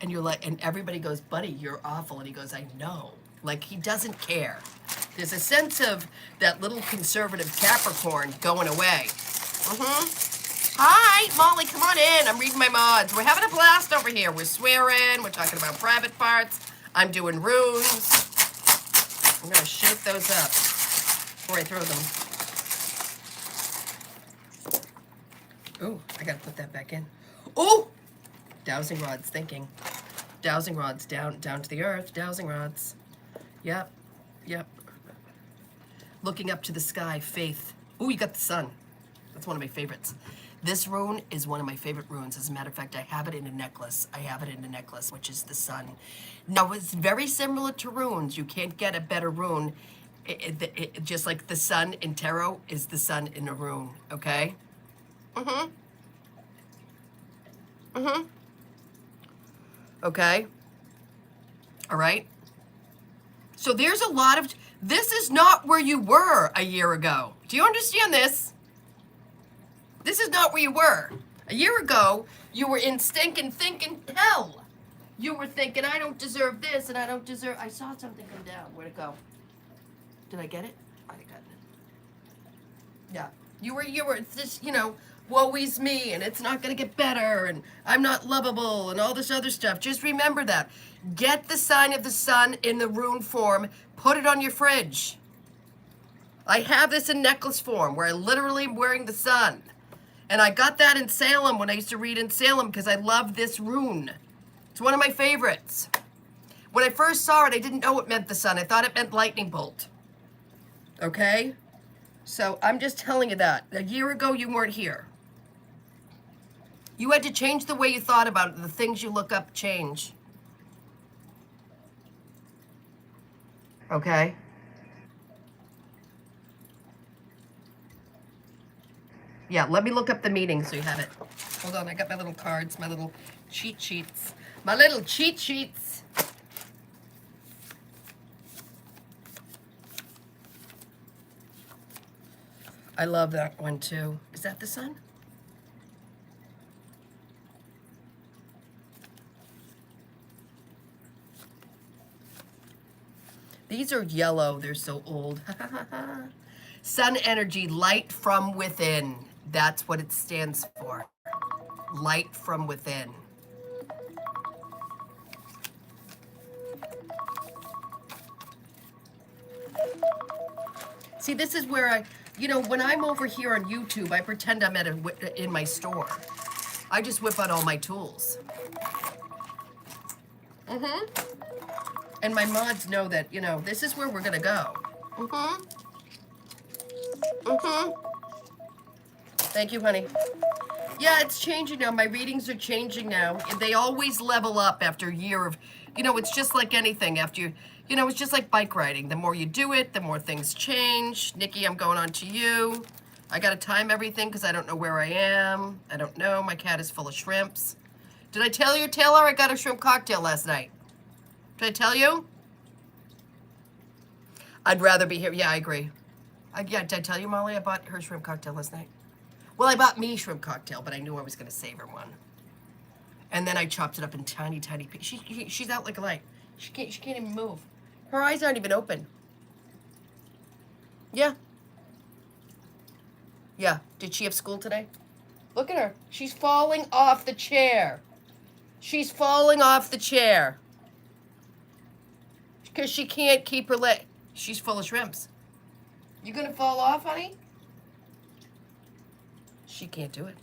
And you're like, and everybody goes, buddy, you're awful. And he goes, I know. Like, he doesn't care. There's a sense of that little conservative Capricorn going away. Hi, Molly, come on in. I'm reading my mods. We're having a blast over here. We're swearing. We're talking about private parts. I'm doing runes. I'm going to shake those up before I throw them. Ooh, I got to put that back in. Ooh! Dowsing rods, thinking. Dowsing rods, down to the earth. Dowsing rods. Yep. Looking up to the sky, faith. Ooh, you got the sun. That's one of my favorites. This rune is one of my favorite runes. As a matter of fact, I have it in a necklace. Which is the sun. Now, it's very similar to runes. You can't get a better rune. Just like the sun in tarot is the sun in a rune, okay? Okay? All right? So there's a lot of... This is not where you were a year ago. Do you understand this? This is not where you were. A year ago, you were in stinking thinking hell. You were thinking, I don't deserve this, and I don't deserve... I saw something come down. Where'd it go? Did I get it? I got it. Yeah. You were just, woe is me, and it's not going to get better, and I'm not lovable, and all this other stuff. Just remember that. Get the sign of the sun in the rune form. Put it on your fridge. I have this in necklace form, where I literally am wearing the sun. And I got that in Salem when I used to read in Salem, because I love this rune. It's one of my favorites. When I first saw it, I didn't know it meant the sun. I thought it meant lightning bolt. Okay? So I'm just telling you that. A year ago, you weren't here. You had to change the way you thought about it. The things you look up change. Okay? Yeah, let me look up the meeting so you have it. Hold on, I got my little cards, my little cheat sheets. My little cheat sheets. I love that one too. that the sun? These are yellow. They're so old. Sun energy, light from within. That's what it stands for. Light from within. See, this is where when I'm over here on YouTube, I pretend I'm in my store. I just whip out all my tools. And my mods know that, this is where we're going to go. Thank you, honey. Yeah, it's changing now. My readings are changing now. They always level up after a year of, it's just like anything. After you, it's just like bike riding. The more you do it, the more things change. Nikki, I'm going on to you. I got to time everything because I don't know where I am. I don't know. My cat is full of shrimps. Did I tell you, Taylor, I got a shrimp cocktail last night? Did I tell you? I'd rather be here. Yeah, I agree. Did I tell you, Molly, I bought her shrimp cocktail last night? Well, I bought me shrimp cocktail, but I knew I was going to save her one. And then I chopped it up in tiny, tiny pieces. She's out like a light. She can't even move. Her eyes aren't even open. Yeah. Yeah. Did she have school today? Look at her. She's falling off the chair. She's falling off the chair. Because she can't keep her leg. She's full of shrimps. You going to fall off, honey? She can't do it.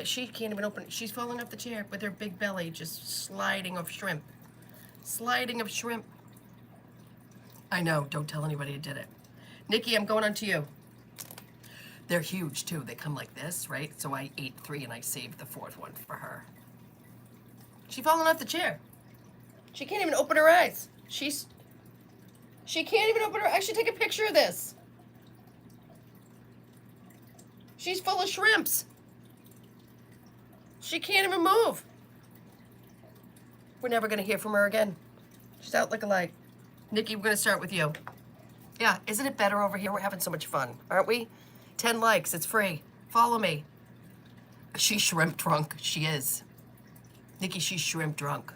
She can't even open it. She's falling off the chair with her big belly just sliding of shrimp. Sliding of shrimp. I know. Don't tell anybody who did it. Nikki, I'm going on to you. They're huge, too. They come like this, right? So I ate 3 and I saved the 4th one for her. She's falling off the chair. She can't even open her eyes. She can't even open her eyes. I should take a picture of this. She's full of shrimps. She can't even move. We're never going to hear from her again. She's out like a light. Nikki, we're going to start with you. Yeah, isn't it better over here? We're having so much fun, aren't we? 10 likes. It's free. Follow me. She's shrimp drunk. She is. Nikki, she's shrimp drunk.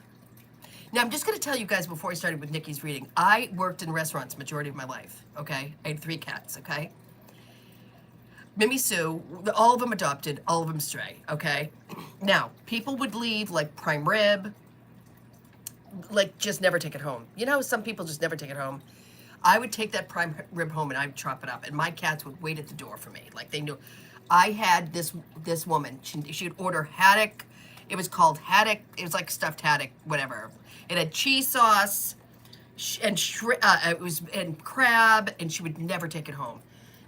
Now, I'm just going to tell you guys before I started with Nikki's reading. I worked in restaurants majority of my life, okay? I had 3 cats, okay? Mimi Sue, all of them adopted, all of them stray, okay? Now, people would leave like prime rib, like just never take it home. You know, some people just never take it home. I would take that prime rib home and I would chop it up, and my cats would wait at the door for me. Like they knew. I had this woman, she would order haddock. It was called haddock. It was like stuffed haddock, whatever. It had cheese sauce and crab, and she would never take it home.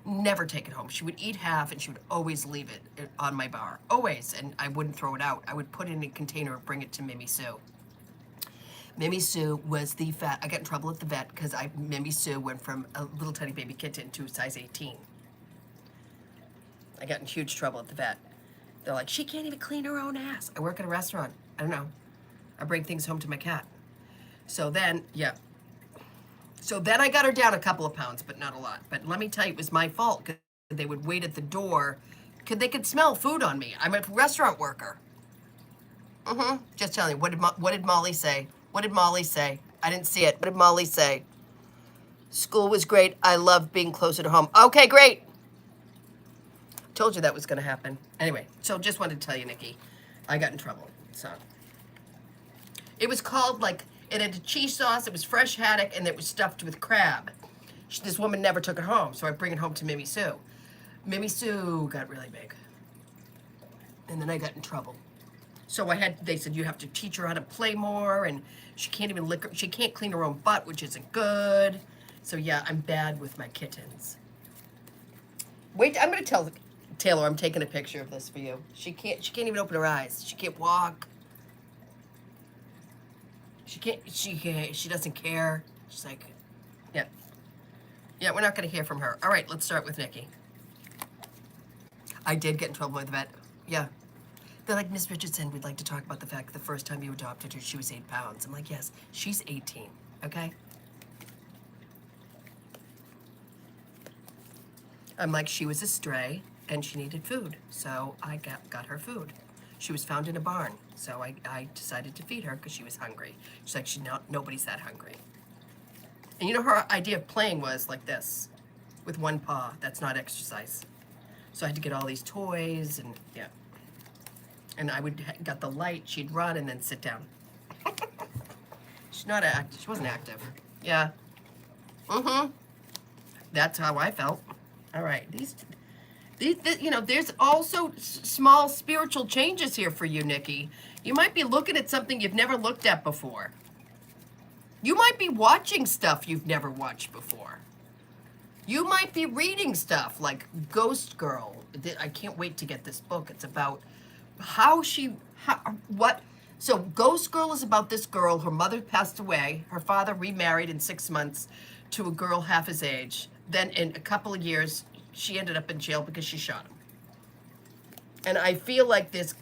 Never take it home. She would eat half and she would always leave it on my bar. Always. And I wouldn't throw it out. I would put it in a container and bring it to Mimi Sue. Mimi Sue was the I got in trouble at the vet because Mimi Sue went from a little tiny baby kitten to size 18. I got in huge trouble at the vet. They're like, she can't even clean her own ass. I work at a restaurant. I don't know. I bring things home to my cat. So then, yeah. So then I got her down a couple of pounds, but not a lot. But let me tell you, it was my fault because they would wait at the door because they could smell food on me. I'm a restaurant worker. Just telling you. What did Molly say? What did Molly say? I didn't see it. What did Molly say? School was great. I love being closer to home. Okay, great. Told you that was going to happen. Anyway, so just wanted to tell you, Nikki, I got in trouble. So it was called like. It had a cheese sauce, it was fresh haddock, and it was stuffed with crab. This woman never took it home, so I bring it home to Mimi Sue. Mimi Sue got really big. And then I got in trouble. So they said, you have to teach her how to play more, and she can't even she can't clean her own butt, which isn't good. So yeah, I'm bad with my kittens. Wait, I'm gonna tell Taylor I'm taking a picture of this for you. She can't even open her eyes. She can't walk. She doesn't care. She's like, yeah. Yeah, we're not going to hear from her. All right, let's start with Nikki. I did get in trouble with the vet. Yeah. They're like, Miss Richardson, we'd like to talk about the fact that the first time you adopted her, she was 8 pounds. I'm like, yes, she's 18, okay? I'm like, she was a stray, and she needed food. So I got her food. She was found in a barn. So I decided to feed her because she was hungry. She's like, nobody's that hungry. And you know, her idea of playing was like this, with one paw. That's not exercise. So I had to get all these toys and yeah. And I got the light, she'd run and then sit down. She's not active, she wasn't active. Yeah. Mm-hmm. That's how I felt. All right, these you know, there's also small spiritual changes here for you, Nikki. You might be looking at something you've never looked at before. You might be watching stuff you've never watched before. You might be reading stuff like Ghost Girl. I can't wait to get this book. It's about so Ghost Girl is about this girl. Her mother passed away. Her father remarried in 6 months to a girl half his age. Then in a couple of years, she ended up in jail because she shot him. And I feel like this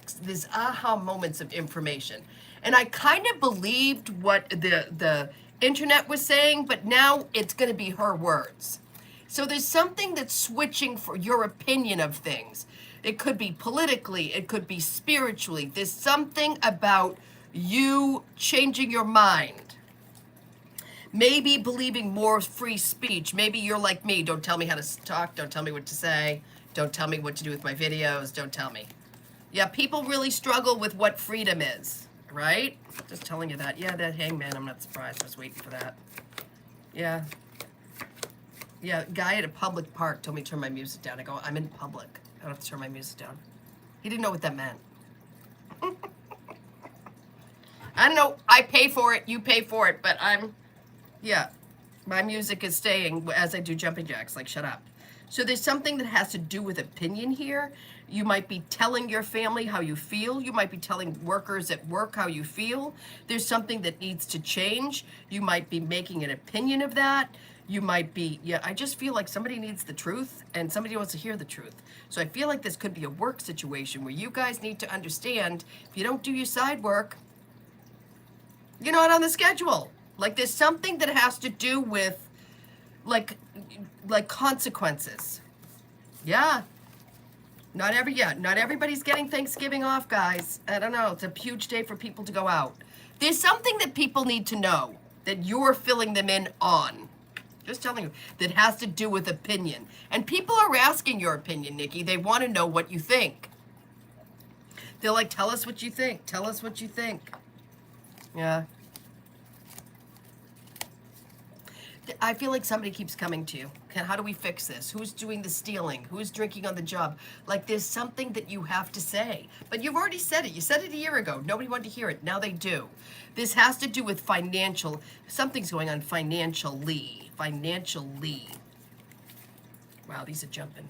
aha moments of information. And I kind of believed what the internet was saying, but now it's going to be her words. So there's something that's switching for your opinion of things. It could be politically, it could be spiritually. There's something about you changing your mind. Maybe believing more free speech. Maybe you're like me. Don't tell me how to talk. Don't tell me what to say. Don't tell me what to do with my videos. Don't tell me. Yeah, people really struggle with what freedom is, right? Just telling you that. Yeah, that hangman, I'm not surprised. I was waiting for that. Yeah. Yeah, guy at a public park told me to turn my music down. I go, I'm in public. I don't have to turn my music down. He didn't know what that meant. I don't know. I pay for it. You pay for it. But yeah, my music is staying as I do jumping jacks. Like, shut up. So there's something that has to do with opinion here. You might be telling your family how you feel. You might be telling workers at work how you feel. There's something that needs to change. You might be making an opinion of that. You might be, yeah, I just feel like somebody needs the truth and somebody wants to hear the truth. So I feel like this could be a work situation where you guys need to understand if you don't do your side work, you're not on the schedule. Like there's something that has to do with like consequences. Yeah. Not everybody's getting Thanksgiving off, guys. I don't know. It's a huge day for people to go out. There's something that people need to know that you're filling them in on. Just telling you, that has to do with opinion. And people are asking your opinion, Nikki. They want to know what you think. They're like, tell us what you think. Tell us what you think. Yeah. I feel like somebody keeps coming to you. How do we fix this? Who's doing the stealing? Who's drinking on the job? Like there's something that you have to say. But you've already said it. You said it a year ago. Nobody wanted to hear it. Now they do. This has to do with financial. Something's going on financially. Financially. Wow, these are jumping.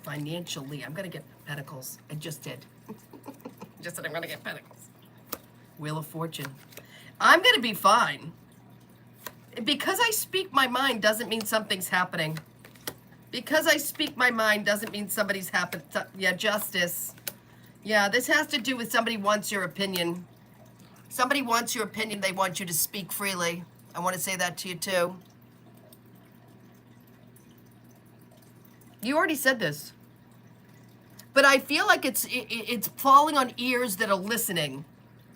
Financially. I'm going to get pentacles. I just did. Just said I'm going to get pentacles. Wheel of Fortune. I'm going to be fine. Because I speak my mind doesn't mean something's happening. Because I speak my mind doesn't mean somebody's happened. Yeah, justice. Yeah, this has to do with somebody wants your opinion. Somebody wants your opinion. They want you to speak freely. I want to say that to you too. You already said this. But I feel like it's falling on ears that are listening.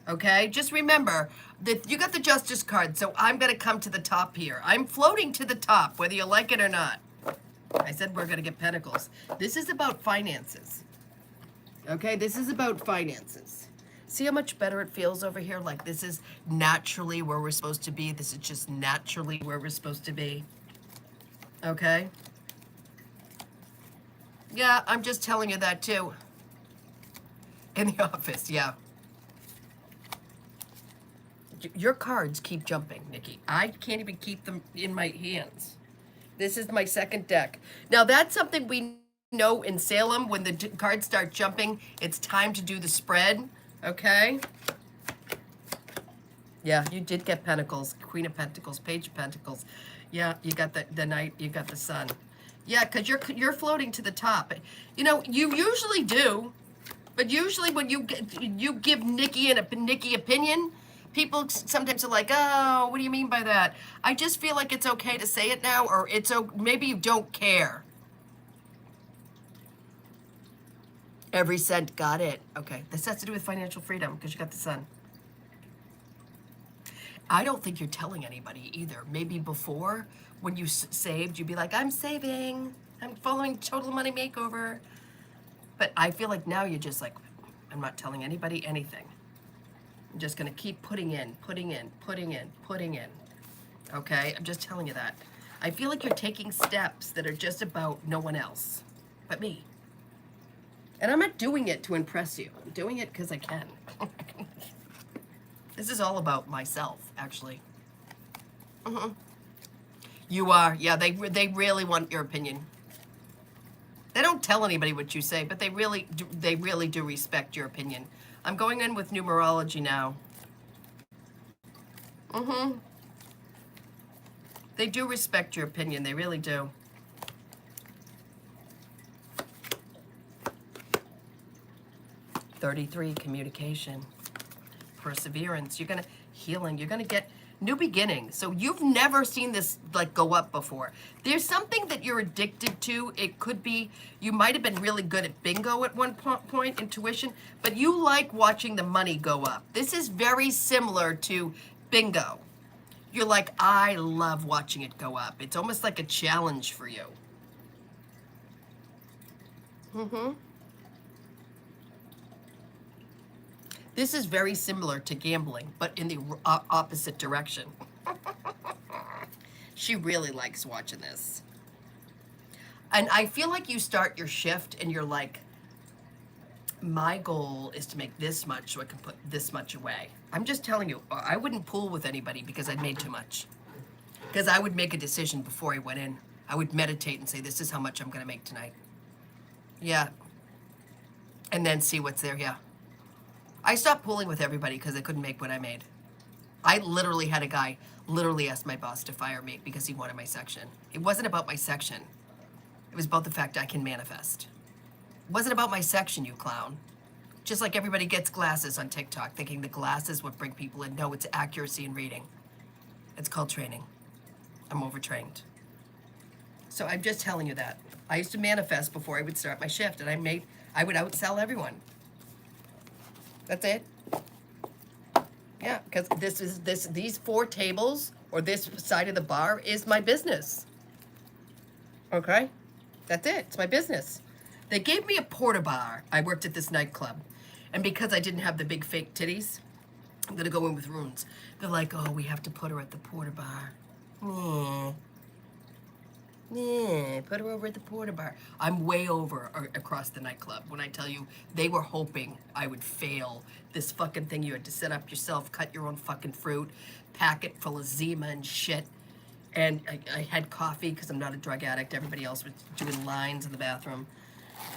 Okay? Just remember that you got the Justice card, so I'm going to come to the top here. I'm floating to the top, whether you like it or not. I said we're going to get pentacles. This is about finances. Okay? This is about finances. See how much better it feels over here? Like this is naturally where we're supposed to be. This is just naturally where we're supposed to be. Okay? Yeah, I'm just telling you that too. In the office, yeah. Your cards keep jumping, Nikki. I can't even keep them in my hands. This is my second deck. Now, that's something we know in Salem. When the cards start jumping, it's time to do the spread, okay? Yeah, you did get Pentacles. Queen of Pentacles, Page of Pentacles. Yeah, you got the Knight, you got the Sun. Yeah, because you're floating to the top. You know, you usually do, but usually when you give Nikki an opinion, people sometimes are like, oh, what do you mean by that? I just feel like it's okay to say it now, or maybe you don't care. Every cent, got it. Okay, this has to do with financial freedom because you got the sun. I don't think you're telling anybody either. Maybe before, when you saved, you'd be like, I'm saving. I'm following Total Money Makeover. But I feel like now you're just like, I'm not telling anybody anything. I'm just going to keep putting in. Okay? I'm just telling you that. I feel like you're taking steps that are just about no one else but me. And I'm not doing it to impress you. I'm doing it because I can. This is all about myself, actually. You are. Yeah, they really want your opinion. They don't tell anybody what you say, but they really do respect your opinion. I'm going in with numerology now. They do respect your opinion. They really do. (33) Communication, perseverance. You're gonna healing. You're gonna get new beginnings. So you've never seen this like go up before. There's something that you're addicted to. It could be you might have been really good at bingo at one point, intuition, but you like watching the money go up. This is very similar to bingo. You're like, I love watching it go up. It's almost like a challenge for you. This is very similar to gambling, but in the opposite direction. She really likes watching this. And I feel like you start your shift and you're like, my goal is to make this much so I can put this much away. I'm just telling you, I wouldn't pool with anybody because I'd made too much. Because I would make a decision before I went in. I would meditate and say, this is how much I'm going to make tonight. Yeah. And then see what's there, yeah. I stopped pooling with everybody because I couldn't make what I made. I literally had a guy literally ask my boss to fire me because he wanted my section. It wasn't about my section. It was about the fact I can manifest. It wasn't about my section, you clown. Just like everybody gets glasses on TikTok thinking the glasses would bring people in. No, it's accuracy in reading. It's called training. I'm overtrained. So I'm just telling you that. I used to manifest before I would start my shift, and I would outsell everyone. That's it. Yeah, because these 4 tables or this side of the bar is my business. Okay? That's it. It's my business. They gave me a porta bar. I worked at this nightclub. And because I didn't have the big fake titties, I'm going to go in with runes. They're like, oh, we have to put her at the porta bar. Yeah, put her over at the porta bar. I'm way over across the nightclub when I tell you they were hoping I would fail this fucking thing. You had to set up yourself, cut your own fucking fruit, pack it full of Zima and shit. And I had coffee because I'm not a drug addict. Everybody else was doing lines in the bathroom.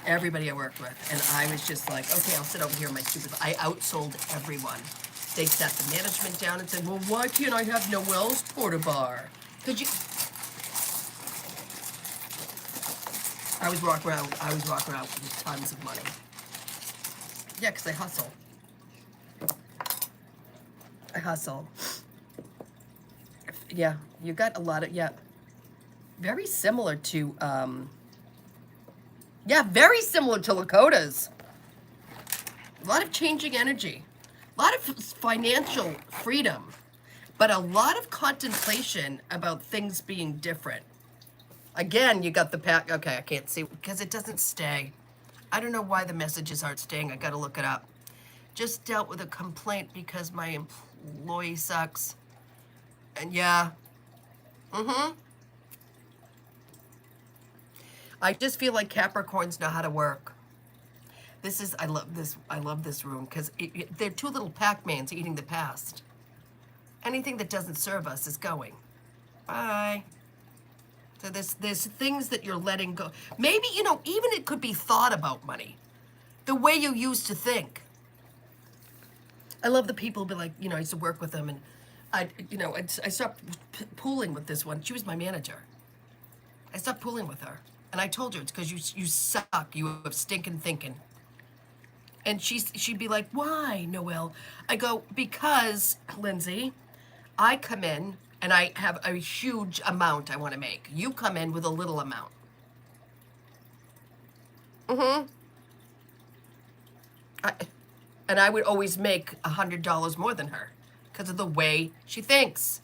Everybody I worked with. And I was just like, okay, I'll sit over here in my stupid... I outsold everyone. They sat the management down and said, well, why can't I have Noel's porta bar? Could you... I was walking around with tons of money. Yeah, because I hustle. Yeah, you got a lot of, yeah. Very similar to, very similar to Lakota's. A lot of changing energy. A lot of financial freedom. But a lot of contemplation about things being different. Again, you got the pack. Okay, I can't see because it doesn't stay. I don't know why the messages aren't staying. I got to look it up. Just dealt with a complaint because my employee sucks. And yeah. I just feel like Capricorns know how to work. I love this room because they're 2 little Pac-Mans eating the past. Anything that doesn't serve us is going. Bye. So there's things that you're letting go. Maybe, even it could be thought about money. The way you used to think. I love the people who be like, I used to work with them and I stopped pooling with this one. She was my manager. I stopped pooling with her. And I told her it's because you suck. You have stinking thinking. And she'd be like, why, Noelle? I go, because, Lindsay, I come in and I have a huge amount I want to make. You come in with a little amount. I, and I would always make $100 more than her because of the way she thinks.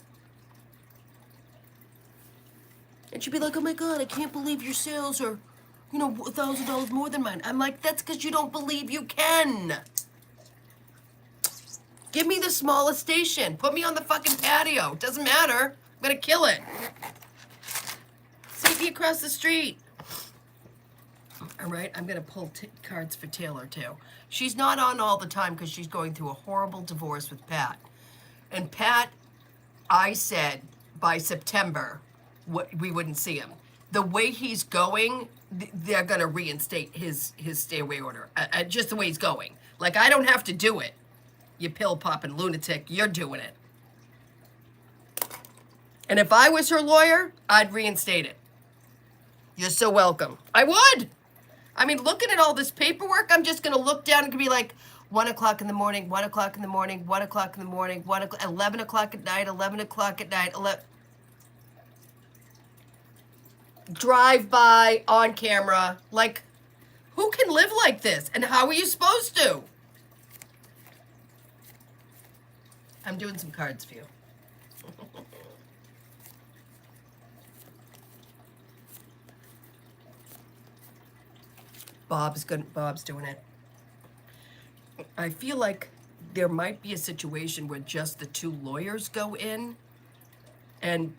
And she'd be like, oh my God, I can't believe your sales are, $1,000 more than mine. I'm like, that's because you don't believe you can. Give me the smallest station. Put me on the fucking patio. Doesn't matter. I'm going to kill it. Take me across the street. All right, I'm going to pull cards for Taylor, too. She's not on all the time because she's going through a horrible divorce with Pat. And Pat, I said by September, we wouldn't see him. The way he's going, they're going to reinstate his stay away order. Just the way he's going. Like, I don't have to do it. You pill-popping lunatic, you're doing it. And if I was her lawyer, I'd reinstate it. You're so welcome. I would. I mean, looking at all this paperwork, I'm just going to look down and be like, 1 o'clock in the morning, 1 o'clock in the morning, 1 o'clock in the morning, 11 o'clock at night, 11 o'clock at night, drive by on camera. Like, who can live like this? And how are you supposed to? I'm doing some cards for you. Bob's doing it. I feel like there might be a situation where just the two lawyers go in, and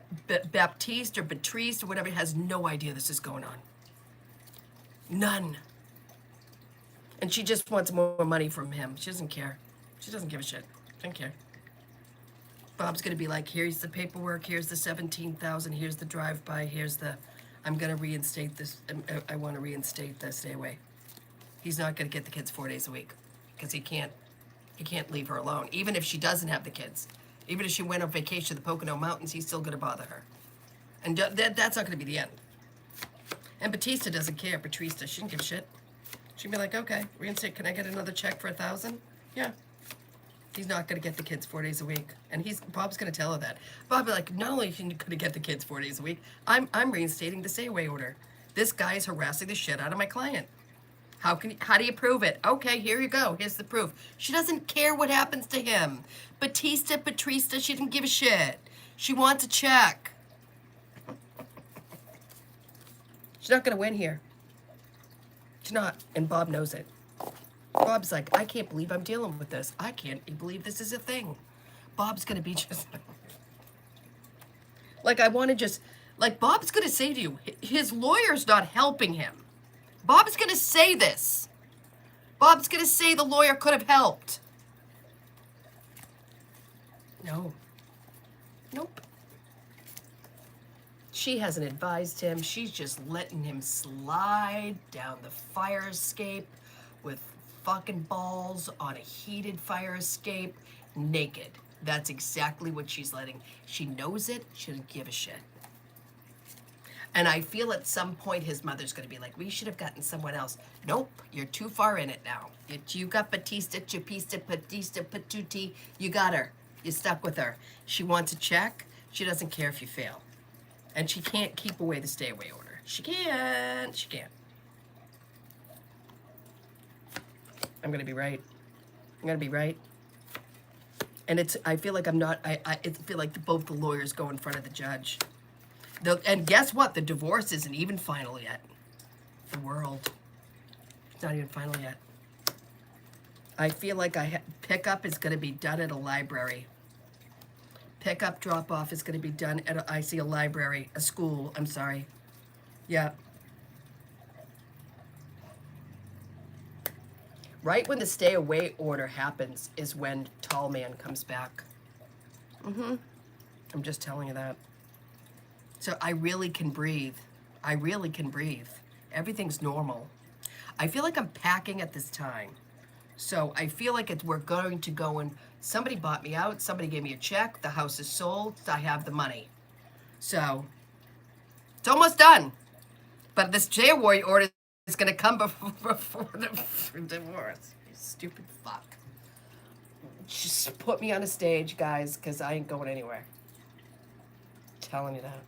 Baptiste or Patrice or whatever has no idea this is going on. None. And she just wants more money from him. She doesn't care. She doesn't give a shit. Doesn't care. Bob's gonna be like, here's the paperwork, here's the 17,000, here's the drive-by, here's the, I'm gonna reinstate this, I wanna reinstate the stay away. He's not gonna get the kids 4 days a week because he can't leave her alone. Even if she doesn't have the kids, even if she went on vacation to the Pocono Mountains, he's still gonna bother her. And that's not gonna be the end. And Batista doesn't care, Patrice does, she didn't give a shit. She'd be like, okay, reinstate, can I get another check for 1,000? Yeah. He's not going to get the kids 4 days a week. And Bob's going to tell her that. Bob be like, not only are you going to get the kids 4 days a week, I'm reinstating the stay away order. This guy is harassing the shit out of my client. How do you prove it? Okay, here you go. Here's the proof. She doesn't care what happens to him. Patrice, she didn't give a shit. She wants a check. She's not going to win here. She's not. And Bob knows it. Bob's like, I can't believe I'm dealing with this. I can't believe this is a thing. Bob's going to be just... like, I want to just... like, Bob's going to say to you, his lawyer's not helping him. Bob's going to say this. Bob's going to say the lawyer could have helped. No. Nope. She hasn't advised him. She's just letting him slide down the fire escape with fucking balls on a heated fire escape, naked. That's exactly what she's letting. She knows it. She doesn't give a shit. And I feel at some point his mother's going to be like, we should have gotten someone else. Nope, you're too far in it now. You got Batista, Chapista, Batista, Patuti. You got her. You're stuck with her. She wants a check. She doesn't care if you fail. And she can't keep away the stay away order. She can't. She can't. I'm going to be right. I'm going to be right. And I feel like I'm not, I feel like both the lawyers go in front of the judge. And guess what? The divorce isn't even final yet. The world. It's not even final yet. I feel like pickup is going to be done at a library. Pickup, drop off is going to be done at I see a library, a school, I'm sorry. Yeah. Right when the stay away order happens is when Tall Man comes back. I'm just telling you that. So I really can breathe. I really can breathe. Everything's normal. I feel like I'm packing at this time. So I feel like we're going to go and somebody bought me out. Somebody gave me a check. The house is sold. I have the money. So it's almost done. But this stay away order is going to come before the divorce. You stupid fuck. Just put me on a stage, guys, because I ain't going anywhere. I'm telling you that.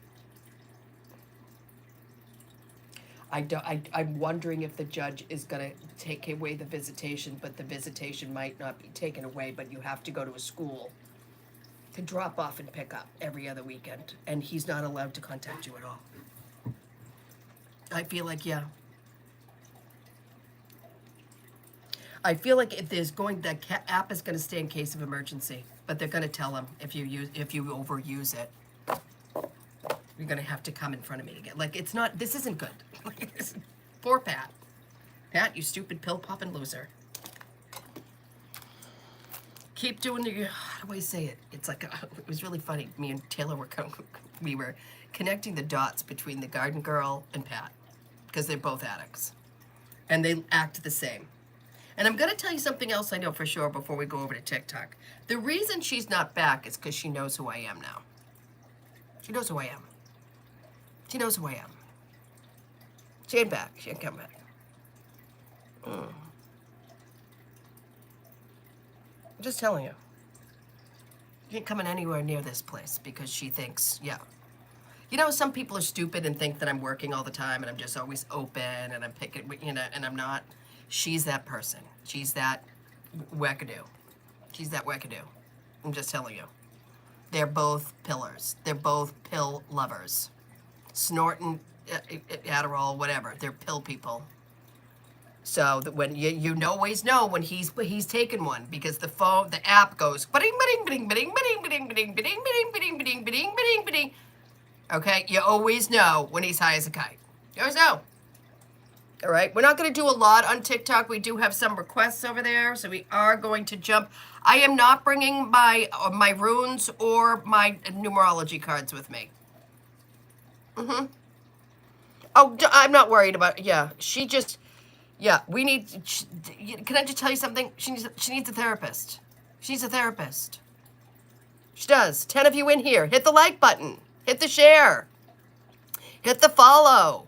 I'm wondering if the judge is going to take away the visitation, but the visitation might not be taken away, but you have to go to a school to drop off and pick up every other weekend, and he's not allowed to contact you at all. I feel like, yeah. I feel like if there's going, the app is going to stay in case of emergency, but they're going to tell him if you overuse it, you're going to have to come in front of me again. Like, it's not, this isn't good. Poor Pat. Pat, you stupid pill popping loser. Keep doing the, how do I say it? It's like, it was really funny. Me and Taylor we were connecting the dots between the garden girl and Pat, because they're both addicts. And they act the same. And I'm going to tell you something else I know for sure before we go over to TikTok. The reason she's not back is because she knows who I am now. She knows who I am. She knows who I am. She ain't back. She ain't come back. I'm just telling you. She ain't coming anywhere near this place because she thinks, yeah. You know, some people are stupid and think that I'm working all the time and I'm just always open and I'm picking, you know, and I'm not. She's that person. She's that wackadoo. She's that wackadoo. I'm just telling you. They're both pillars. They're both pill lovers. Snorting Adderall, whatever. They're pill people. So that when you always know when he's taken one because the app goes ba-ding, ba-ding, ba-ding, ba-ding, ba-ding, ba-ding, ba-ding, ba-ding, ba-ding, ba-ding, ba-ding, ba-ding, ba-ding. Okay, you always know when he's high as a kite. You always know. All right, we're not going to do a lot on TikTok. We do have some requests over there, so we are going to jump. I am not bringing my runes or my numerology cards with me. Oh, I'm not worried about. Yeah, she just. Yeah, we need. Can I just tell you something? She needs a therapist. She needs a therapist. She does. 10 of you in here, hit the like button, hit the share, hit the follow.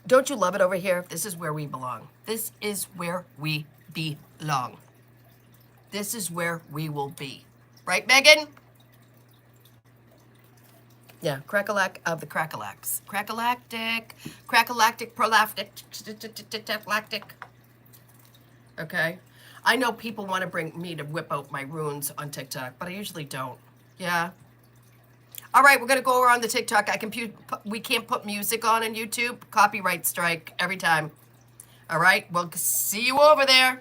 Don't you love it over here? This is where we belong. This is where we belong. This is where we will be. Right, Megan? Yeah, crackalack of the crackalacks. Crackalactic, prolactic. Okay? I know people want to bring me to whip out my runes on TikTok, but I usually don't. Yeah. All right, we're going to go around the TikTok. We can't put music on YouTube. Copyright strike every time. All right, well, see you over there.